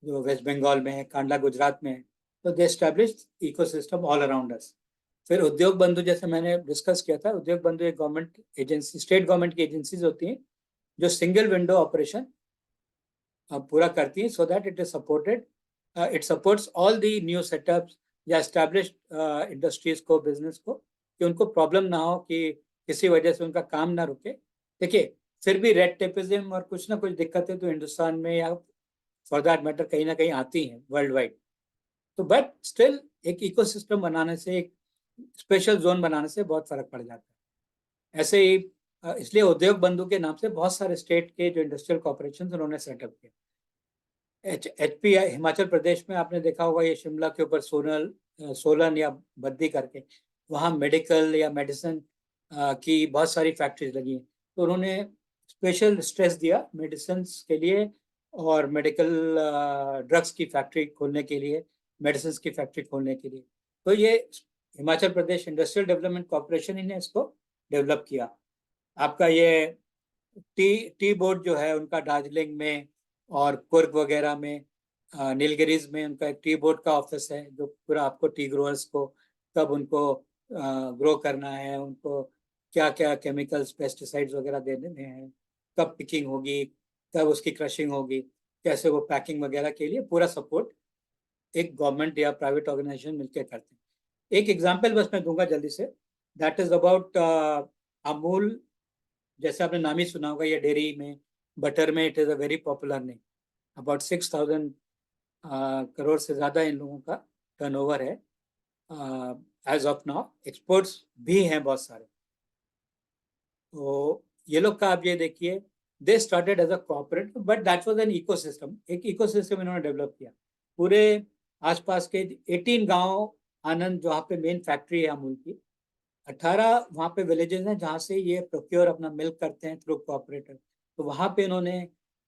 जो वेस्ट बंगाल में है, कांडला गुजरात में है, तो they established ecosystem all around us. फिर उद्योग बंधु जैसे मैंने डिस्कस किया था, उद्योग बंधु एक गवर्नमेंट एजेंसी, स्टेट गवर्नमेंट की एजेंसीज होती हैं जो सिंगल विंडो ऑपरेशन पूरा करती हैं, so that it is supported, it supports all the new setups या एस्टैब्लिश्ड इंडस्ट्रीज को, बिजनेस को, कि उनको प्रॉब्लम ना हो कि किसी वजह से उनका काम ना रुके। देखिए फिर भी रेड टेपिज्म और कुछ ना कुछ दिक्कतें तो हिंदुस्तान में या फॉर दैट मैटर कहीं ना कहीं आती हैं वर्ल्ड वाइड, तो बट स्टिल एक इकोसिस्टम बनाने से, एक स्पेशल जोन बनाने से बहुत फर्क पड़ जाता है। ऐसे ही इसलिए उद्योग बंधु के नाम से बहुत सारे स्टेट के जो इंडस्ट्रियल कॉर्पोरेशन उन्होंने सेटअप किया। एचपीआई हिमाचल प्रदेश में आपने देखा होगा, ये शिमला के ऊपर सोलन या बद्दी करके, वहाँ मेडिकल या मेडिसिन की बहुत सारी फैक्ट्रीज लगी हैं, तो उन्होंने स्पेशल स्ट्रेस दिया मेडिसिन के लिए और मेडिकल ड्रग्स की फैक्ट्री खोलने के लिए, मेडिसिन की फैक्ट्री खोलने के लिए। तो ये Himachal Pradesh industrial development corporation ही ने इसको डेवलप किया। आपका ये टी बोर्ड जो है उनका दार्जिलिंग में और कुर्ग वगैरह में, नीलगिरीज में उनका एक टी बोर्ड का ऑफिस है जो पूरा आपको टी ग्रोअर्स को कब उनको ग्रो करना है, उनको क्या क्या केमिकल्स पेस्टिसाइड्स वगैरह दे देने हैं, कब पिकिंग होगी, कब उसकी क्रशिंग होगी, कैसे वो पैकिंग वगैरह के लिए पूरा सपोर्ट एक गवर्नमेंट या प्राइवेट ऑर्गेनाइजेशन मिलकर करते हैं। एक एग्जांपल बस मैं दूंगा जल्दी से, दैट इज अबाउट अमूल। जैसे आपने नाम ही सुना होगा, ये डेयरी में, बटर में it is a very popular name. About 6,000 crore से ज़्यादा इन लोगों का टर्नओवर है एज ऑफ नाउ। एक्सपोर्ट्स भी हैं बहुत सारे। तो ये लोग का आप ये देखिए, they started as a corporate but that was an ecosystem. एक इकोसिस्टम इन्होंने डेवलप किया। पूरे आसपास के 18 गांव, आनंद जहाँ पे मेन फैक्ट्री है अमूल की, 18 वहाँ पे विलेजेस हैं जहाँ से ये प्रोक्योर अपना मिल्क करते हैं थ्रू कोऑपरेटर। तो वहाँ पे इन्होंने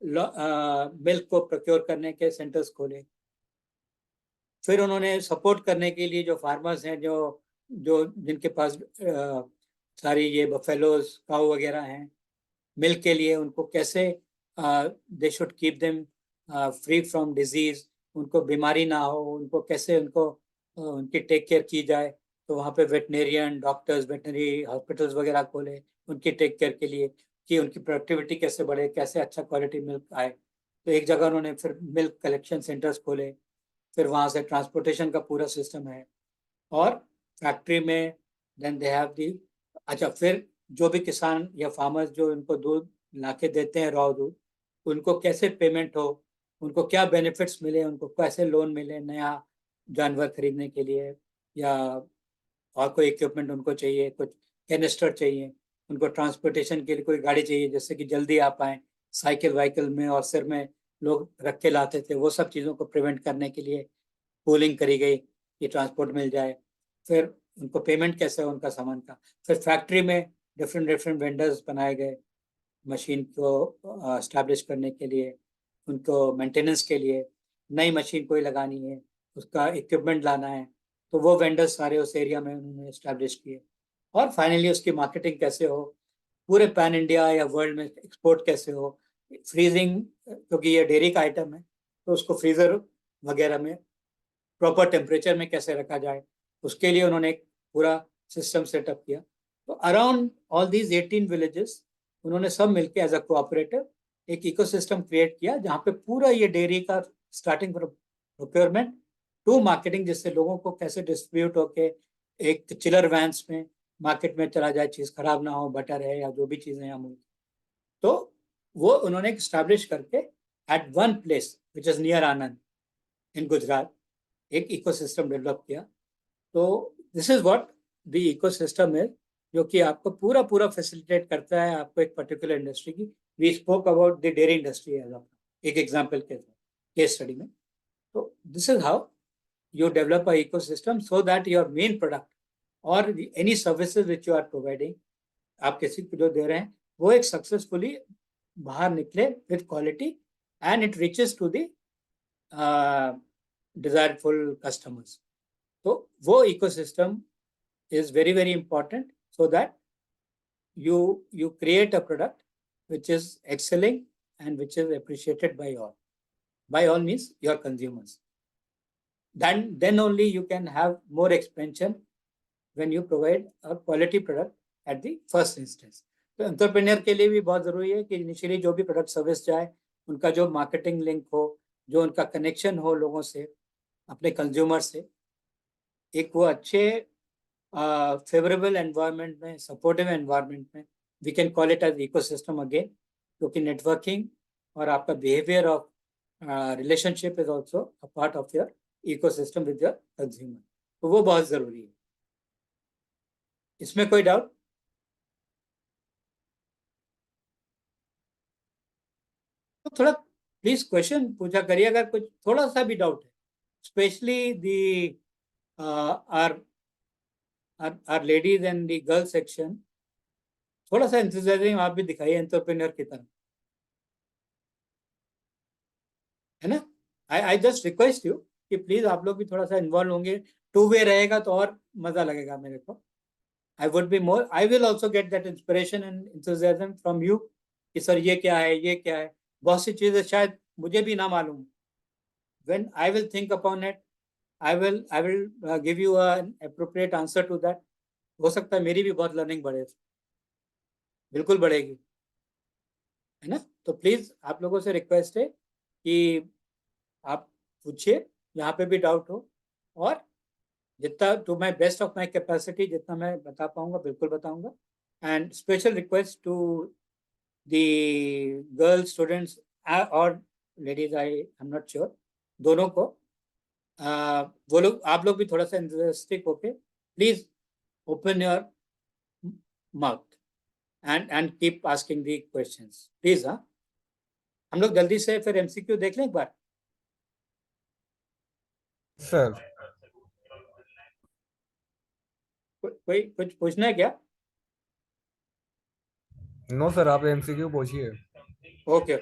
मिल्क को प्रोक्योर करने के सेंटर्स खोले। फिर उन्होंने सपोर्ट करने के लिए जो फार्मर्स हैं, जो जिनके पास सारी ये बफेलोज काऊ वगैरह हैं, मिल्क के लिए उनको कैसे they should keep them free from disease, उनको बीमारी ना हो, उनको कैसे उनकी टेक केयर की जाए। तो वहाँ पे वेटनेरियन डॉक्टर्स, वेटनरी हॉस्पिटल्स वगैरह खोले उनकी टेक केयर के लिए, कि उनकी प्रोडक्टिविटी कैसे बढ़े, कैसे अच्छा क्वालिटी मिल्क आए। तो एक जगह उन्होंने फिर मिल्क कलेक्शन सेंटर्स खोले, फिर वहाँ से ट्रांसपोर्टेशन का पूरा सिस्टम है, और फैक्ट्री में देन दे हैव दी। अच्छा, फिर जो भी किसान या फार्मर्स जो उनको दूध ला के देते हैं, रॉ दूध, उनको कैसे पेमेंट हो, उनको क्या बेनिफिट्स मिले, उनको कैसे लोन मिले नया जानवर खरीदने के लिए, या और कोई इक्विपमेंट उनको चाहिए, कुछ कैनिस्टर चाहिए, उनको ट्रांसपोर्टेशन के लिए कोई गाड़ी चाहिए जिससे कि जल्दी आ पाए, साइकिल वाइकिल में और सिर में लोग रख के लाते थे, वो सब चीज़ों को प्रिवेंट करने के लिए पूलिंग करी गई कि ट्रांसपोर्ट मिल जाए। फिर उनको पेमेंट कैसे उनका सामान का। फिर फैक्ट्री में डिफरेंट वेंडर्स बनाए गए मशीन को एस्टैब्लिश करने के लिए, उनको मेंटेनेंस के लिए, नई मशीन कोई लगानी है, उसका इक्विपमेंट लाना है, तो वो वेंडर्स सारे उस एरिया में उन्होंने एस्टैब्लिश किए। और फाइनली उसकी मार्केटिंग कैसे हो, पूरे पैन इंडिया या वर्ल्ड में एक्सपोर्ट कैसे हो, फ्रीजिंग, क्योंकि ये डेयरी का आइटम है तो उसको फ्रीजर वगैरह में प्रॉपर टेम्परेचर में कैसे रखा जाए, उसके लिए उन्होंने एक पूरा सिस्टम सेटअप किया। तो अराउंड ऑल दीज 18 विलेजेस उन्होंने सब मिलके एज अ कोऑपरेटिव एक इकोसिस्टम क्रिएट किया जहाँ पे पूरा ये डेयरी का starting from procurement to marketing, जिससे लोगों को कैसे डिस्ट्रीब्यूट होके एक चिलर वैन्स में मार्केट में चला जाए, चीज खराब ना हो, बटर है या जो भी चीजें हैं अमूल, तो वो उन्होंने स्टैब्लिश करके at one place which is near Anand in Gujarat एक इकोसिस्टम डेवलप किया। तो this is what the ecosystem है, जो कि आपको पूरा पूरा फैसिलिटेट करता है आपको एक पर्टिकुलर इंडस्ट्री की। We spoke about the dairy industry as एक एग्जांपल के केस स्टडी में। तो this is how you develop a ecosystem so that your main product or any services which you are providing, आप किसी को जो दे रहे हैं वो एक सक्सेसफुली बाहर निकले with quality and it reaches to the desireful customers. तो वो ecosystem is very very important so that you create a product which is excelling and which is appreciated by all. By all means your consumers. Then only you can have more expansion when you provide a quality product at the first instance. तो entrepreneur के लिए भी बहुत जरूरी है कि initially जो भी प्रोडक्ट सर्विस जाए उनका जो मार्केटिंग लिंक हो, जो उनका कनेक्शन हो लोगों से, अपने कंज्यूमर से, एक वो अच्छे फेवरेबल एनवायरनमेंट में, सपोर्टिव एनवायरनमेंट में, we can call it as ecosystem again, क्योंकि नेटवर्किंग और आपका behaviour of relationship is also a part of your ecosystem with your consumer. तो वो बहुत जरूरी है। इसमें कोई डाउट? तो थोड़ा प्लीज क्वेश्चन पूछा करिए अगर कुछ थोड़ा सा भी डाउट है, specially they are ladies and the girl section. थोड़ा सा एंथुसियाज्म आप भी दिखाइए एंटरप्रेन्योर की तरह, है ना। आई जस्ट रिक्वेस्ट यू कि प्लीज आप लोग भी थोड़ा सा इन्वॉल्व होंगे, टू वे रहेगा तो और मजा लगेगा मेरे को। I would be more, I will also get that inspiration and enthusiasm from you कि सर ये क्या है, ये क्या है। बहुत सी चीजें शायद मुझे भी ना मालूम। When I will think upon it, I will give you an appropriate answer to that. हो सकता है मेरी भी बहुत लर्निंग बढ़े, बिल्कुल बढ़ेगी, है ना। तो प्लीज आप लोगों से रिक्वेस्ट है कि आप पूछिए जहाँ पे भी डाउट हो, और जितना to my best of my capacity जितना मैं बता पाऊंगा बिल्कुल बताऊंगा। And special request to the girl students और ladies, I am not sure, दोनों को वो लोग, आप लोग भी थोड़ा सा एंथुसियास्टिक होके please open your mouth and keep asking the questions please. हाँ, हम लोग जल्दी से फिर एमसीक्यू देख लें एक बार। सर कोई कुछ पूछना है क्या? नो सर, आप एमसीक्यू पूछिए। ओके,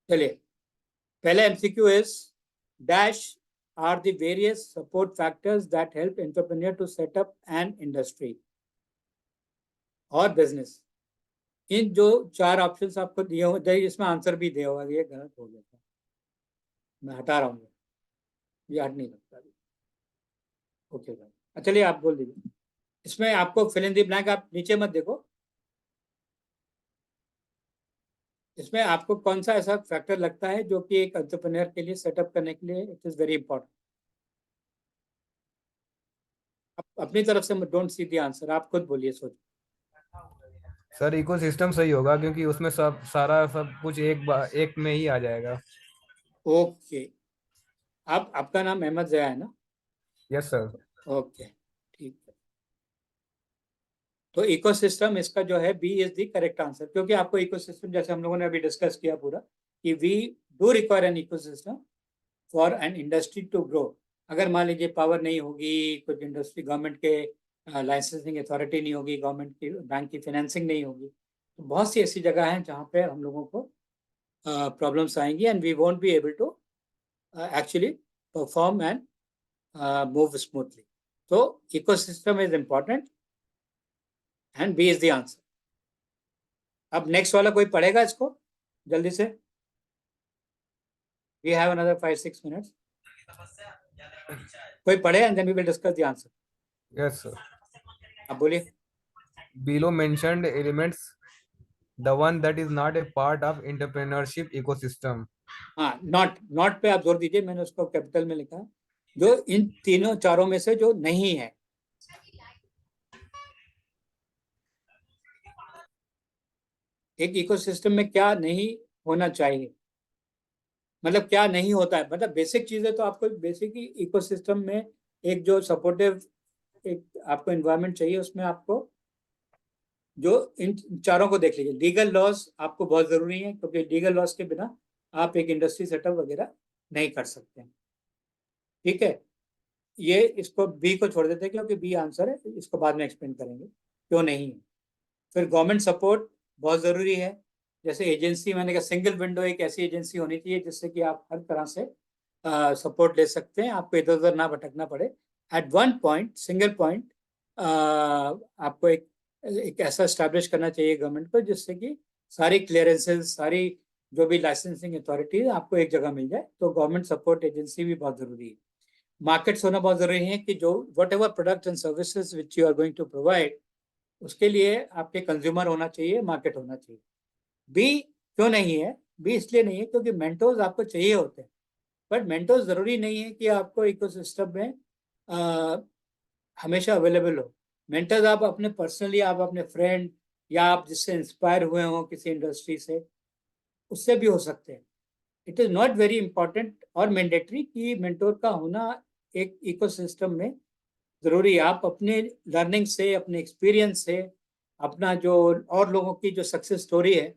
चलिए। पहला MCQ is dash are the various support factors that help entrepreneur to set up an industry और बिजनेस। इन जो 4 ऑप्शंस आपको दिए हुए, इसमें आंसर भी दिया हुआ, ये गलत हो गया था, मैं हटा रहा हूँ, ये हट नहीं लगता। ओके भाई, चलिए आप बोल दीजिए। इसमें आपको फिल इन द ब्लैंक, आप नीचे मत देखो, इसमें आपको कौन सा ऐसा फैक्टर लगता है जो कि एक एंटरप्रेन्योर के लिए सेटअप करने के लिए इट इज वेरी इंपॉर्टेंट। अपनी तरफ से डोंट सी द आंसर, आप खुद बोलिए, सोच। सर इकोसिस्टम सही होगा क्योंकि उसमें सारा सब कुछ एक में ही आ जाएगा। ओके, आपका नाम अहमद ज़या है ना? Yes sir. ओके, ठीक है। तो इकोसिस्टम इसका जो है B is the correct answer, क्योंकि आपको इकोसिस्टम जैसे हम लोगों ने अभी डिस्कस किया पूरा कि we do require an ecosystem for an industry to grow. अगर मान लीजिए पावर नहीं होगी, कुछ इंडस्ट्री, गवर्नमेंट के लाइसेंसिंग अथॉरिटी नहीं होगी, गवर्नमेंट की बैंक की फाइनेंसिंग नहीं होगी, तो बहुत सी ऐसी जगह हैं जहाँ पे हम लोगों को प्रॉब्लम्स आएंगी and we won't be able to actually perform and move smoothly. So ecosystem is important and B is the answer. अब next वाला कोई पढ़ेगा इसको जल्दी से? We have another 5-6 minutes. कोई पढ़े and then we will discuss the answer. Yes sir. अब बोलिए। below mentioned elements the one that is not a part of entrepreneurship ecosystem? हाँ, नॉट पे आप जोर दीजिए, मैंने उसको कैपिटल में लिखा, जो इन तीनों चारों में से जो नहीं है। एक इकोसिस्टम में क्या नहीं होना चाहिए, मतलब क्या नहीं होता है, मतलब बेसिक चीजें तो आपको बेसिक ही इकोसिस्टम में एक जो सपोर्टिव एक आपको एनवायरनमेंट चाहिए, उसमें आपको जो इन चारों को देख लीजिए। लीगल लॉज आपको बहुत जरूरी है, क्योंकि लीगल लॉज के बिना आप एक इंडस्ट्री सेटअप वगैरह नहीं कर सकते हैं। ठीक है, ये इसको बी को छोड़ देते हैं, क्योंकि बी आंसर है, इसको बाद में एक्सप्लेन करेंगे क्यों नहीं है। फिर गवर्नमेंट सपोर्ट बहुत जरूरी है। जैसे एजेंसी, मैंने कहा सिंगल विंडो एक ऐसी एजेंसी होनी चाहिए जिससे कि आप हर तरह से सपोर्ट ले सकते हैं, आपको इधर उधर ना भटकना पड़े। At one point, single point, आपको एक ऐसा स्टैब्लिश करना चाहिए गवर्नमेंट को, जिससे कि सारी क्लियरेंसेस, सारी जो भी लाइसेंसिंग अथॉरिटी है आपको एक जगह मिल जाए। तो गवर्नमेंट सपोर्ट एजेंसी भी बहुत जरूरी है। मार्केट्स होना बहुत जरूरी है, कि जो whatever product and services which you are going to provide, उसके लिए आपके कंज्यूमर होना चाहिए, मार्केट होना चाहिए। बी क्यों नहीं है? बी इसलिए नहीं है क्योंकि मेंटोर्स आपको चाहिए होते हैं, बट मेंटोर्स जरूरी नहीं है कि आपको इकोसिस्टम में हमेशा अवेलेबल हो। मेंटर्स आप अपने पर्सनली, आप अपने फ्रेंड या आप जिससे इंस्पायर हुए हो किसी इंडस्ट्री से, उससे भी हो सकते हैं। It is not very important और मैंडेटरी कि मेंटोर का होना एक इकोसिस्टम में जरूरी है। आप अपने लर्निंग से, अपने एक्सपीरियंस से, अपना जो और लोगों की जो सक्सेस स्टोरी है,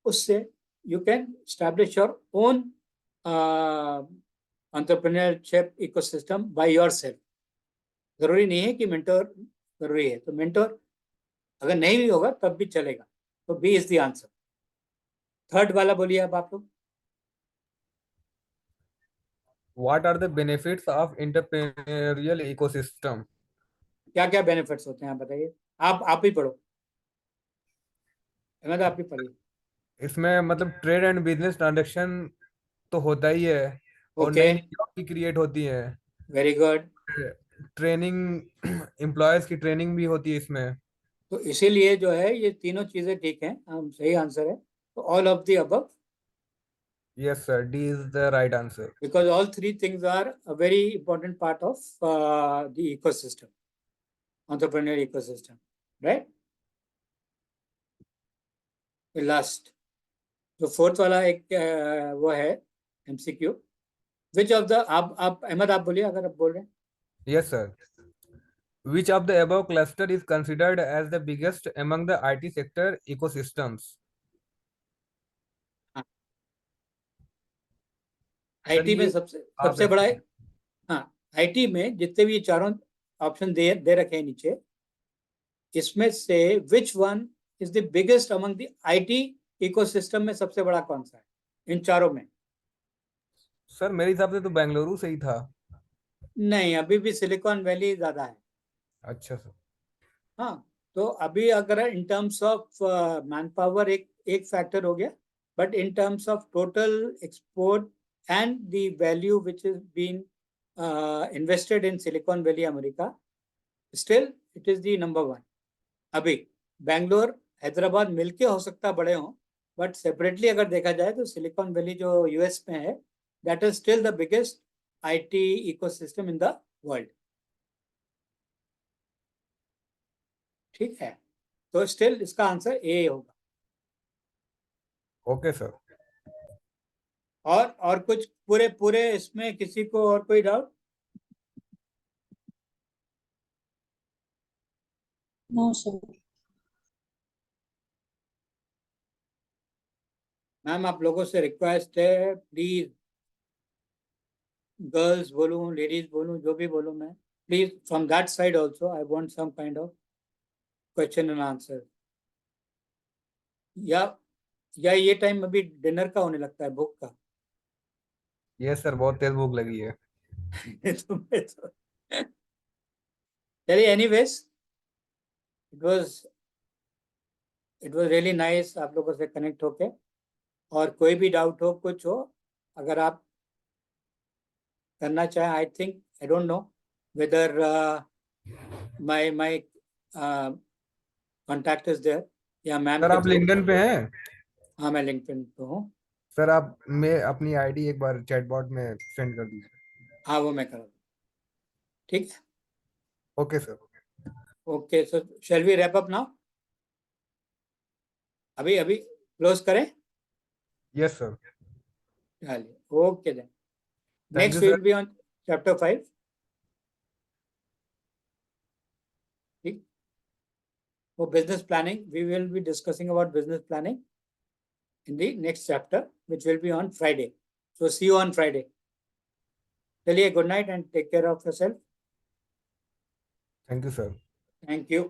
उससे you can establish your own entrepreneurship ecosystem by yourself. जरूरी नहीं है कि मेंटोर जरूरी है। तो मेंटोर अगर नहीं भी होगा तब भी चलेगा। तो B is the answer. Third वाला बोलिए अब आप लोग। What are the benefits of entrepreneurial ecosystem? क्या क्या बेनिफिट्स होते हैं आप बताइए। आप ही पढ़ो, अहमद आप ही पढ़िए। इसमें मतलब ट्रेड एंड बिजनेस ट्रांजैक्शन तो होता ही है, और ओके, नई नई जॉब की क्रिएट होती है। Very good. ट्रेनिंग एम्प्लॉयज की ट्रेनिंग भी होती है इसमें। तो इसीलिए जो है ये तीनों चीजें ठीक हैं, हम सही आंसर है। तो all of the above, yes sir, D is the right answer. because all three things are a very important part of the ecosystem, entrepreneurial ecosystem, right? Last जो फोर्थ वाला एक वो है एमसीक्यू, विच ऑफ द, आप अहमद आप बोलिए अगर आप बोल रहे हैं। Yes sir, which of the above cluster is considered as the biggest among the IT sector ecosystems? IT में ये सबसे आप सबसे बड़ा है। explain- हाँ, आईटी में जितने भी चारों ऑप्शन दे रखे हैं नीचे, इसमें से which one is the biggest among the IT ecosystem में सबसे बड़ा कौन सा है इन चारों में? सर मेरे हिसाब से तो बेंगलुरु से ही था। नहीं, अभी भी सिलिकॉन वैली ज्यादा है। अच्छा सर। हाँ, तो अभी अगर in terms of man power एक फैक्टर हो गया, but in terms of total export and the value which is been invested in Silicon Valley America, still it is the number one. अभी बेंगलोर हैदराबाद मिलके हो सकता बड़े हों, बट सेपरेटली अगर देखा जाए तो सिलिकॉन वैली जो यूएस में है, that is still the biggest IT ecosystem in the world. ठीक है, तो स्टिल इसका आंसर ए होगा। Okay sir. और कुछ पूरे पूरे इसमें किसी को और कोई डाउट? No sir. मैम आप लोगों से रिक्वेस्ट है, प्लीज, गर्ल्स बोलूं लेडीज बोलूं जो भी बोलूं मैं, please from that side also I want some kind of question and answer. या ये टाइम अभी डिनर का होने लगता है, भूख का। यस सर, बहुत तेज भूख लगी है। तुम्हें तो चलिए, anyways it was really nice आप लोगों से कनेक्ट होके। और कोई भी डाउट हो, कुछ हो, अगर आप करना चाहें, I think, I don't know whether my contact is there. या मैम सर के आप through. लिंक्डइन पे हैं? हाँ मैं लिंक्डइन पे हूँ. सर आप मैं अपनी आईडी एक बार चैटबॉट में सेंड कर दीजिए. हाँ वो मैं कर दूँ. ठीक है. Okay sir. Okay, so shall we wrap up now? अभी क्लोज करें? Yes sir. चलिए. Okay then. Thank Next you, we sir. will be on chapter 5. ठीक. For business planning, we will be discussing about business planning in the next chapter, which will be on Friday. So see you on Friday. चलिए, good night and take care of yourself. Thank you sir. Thank you.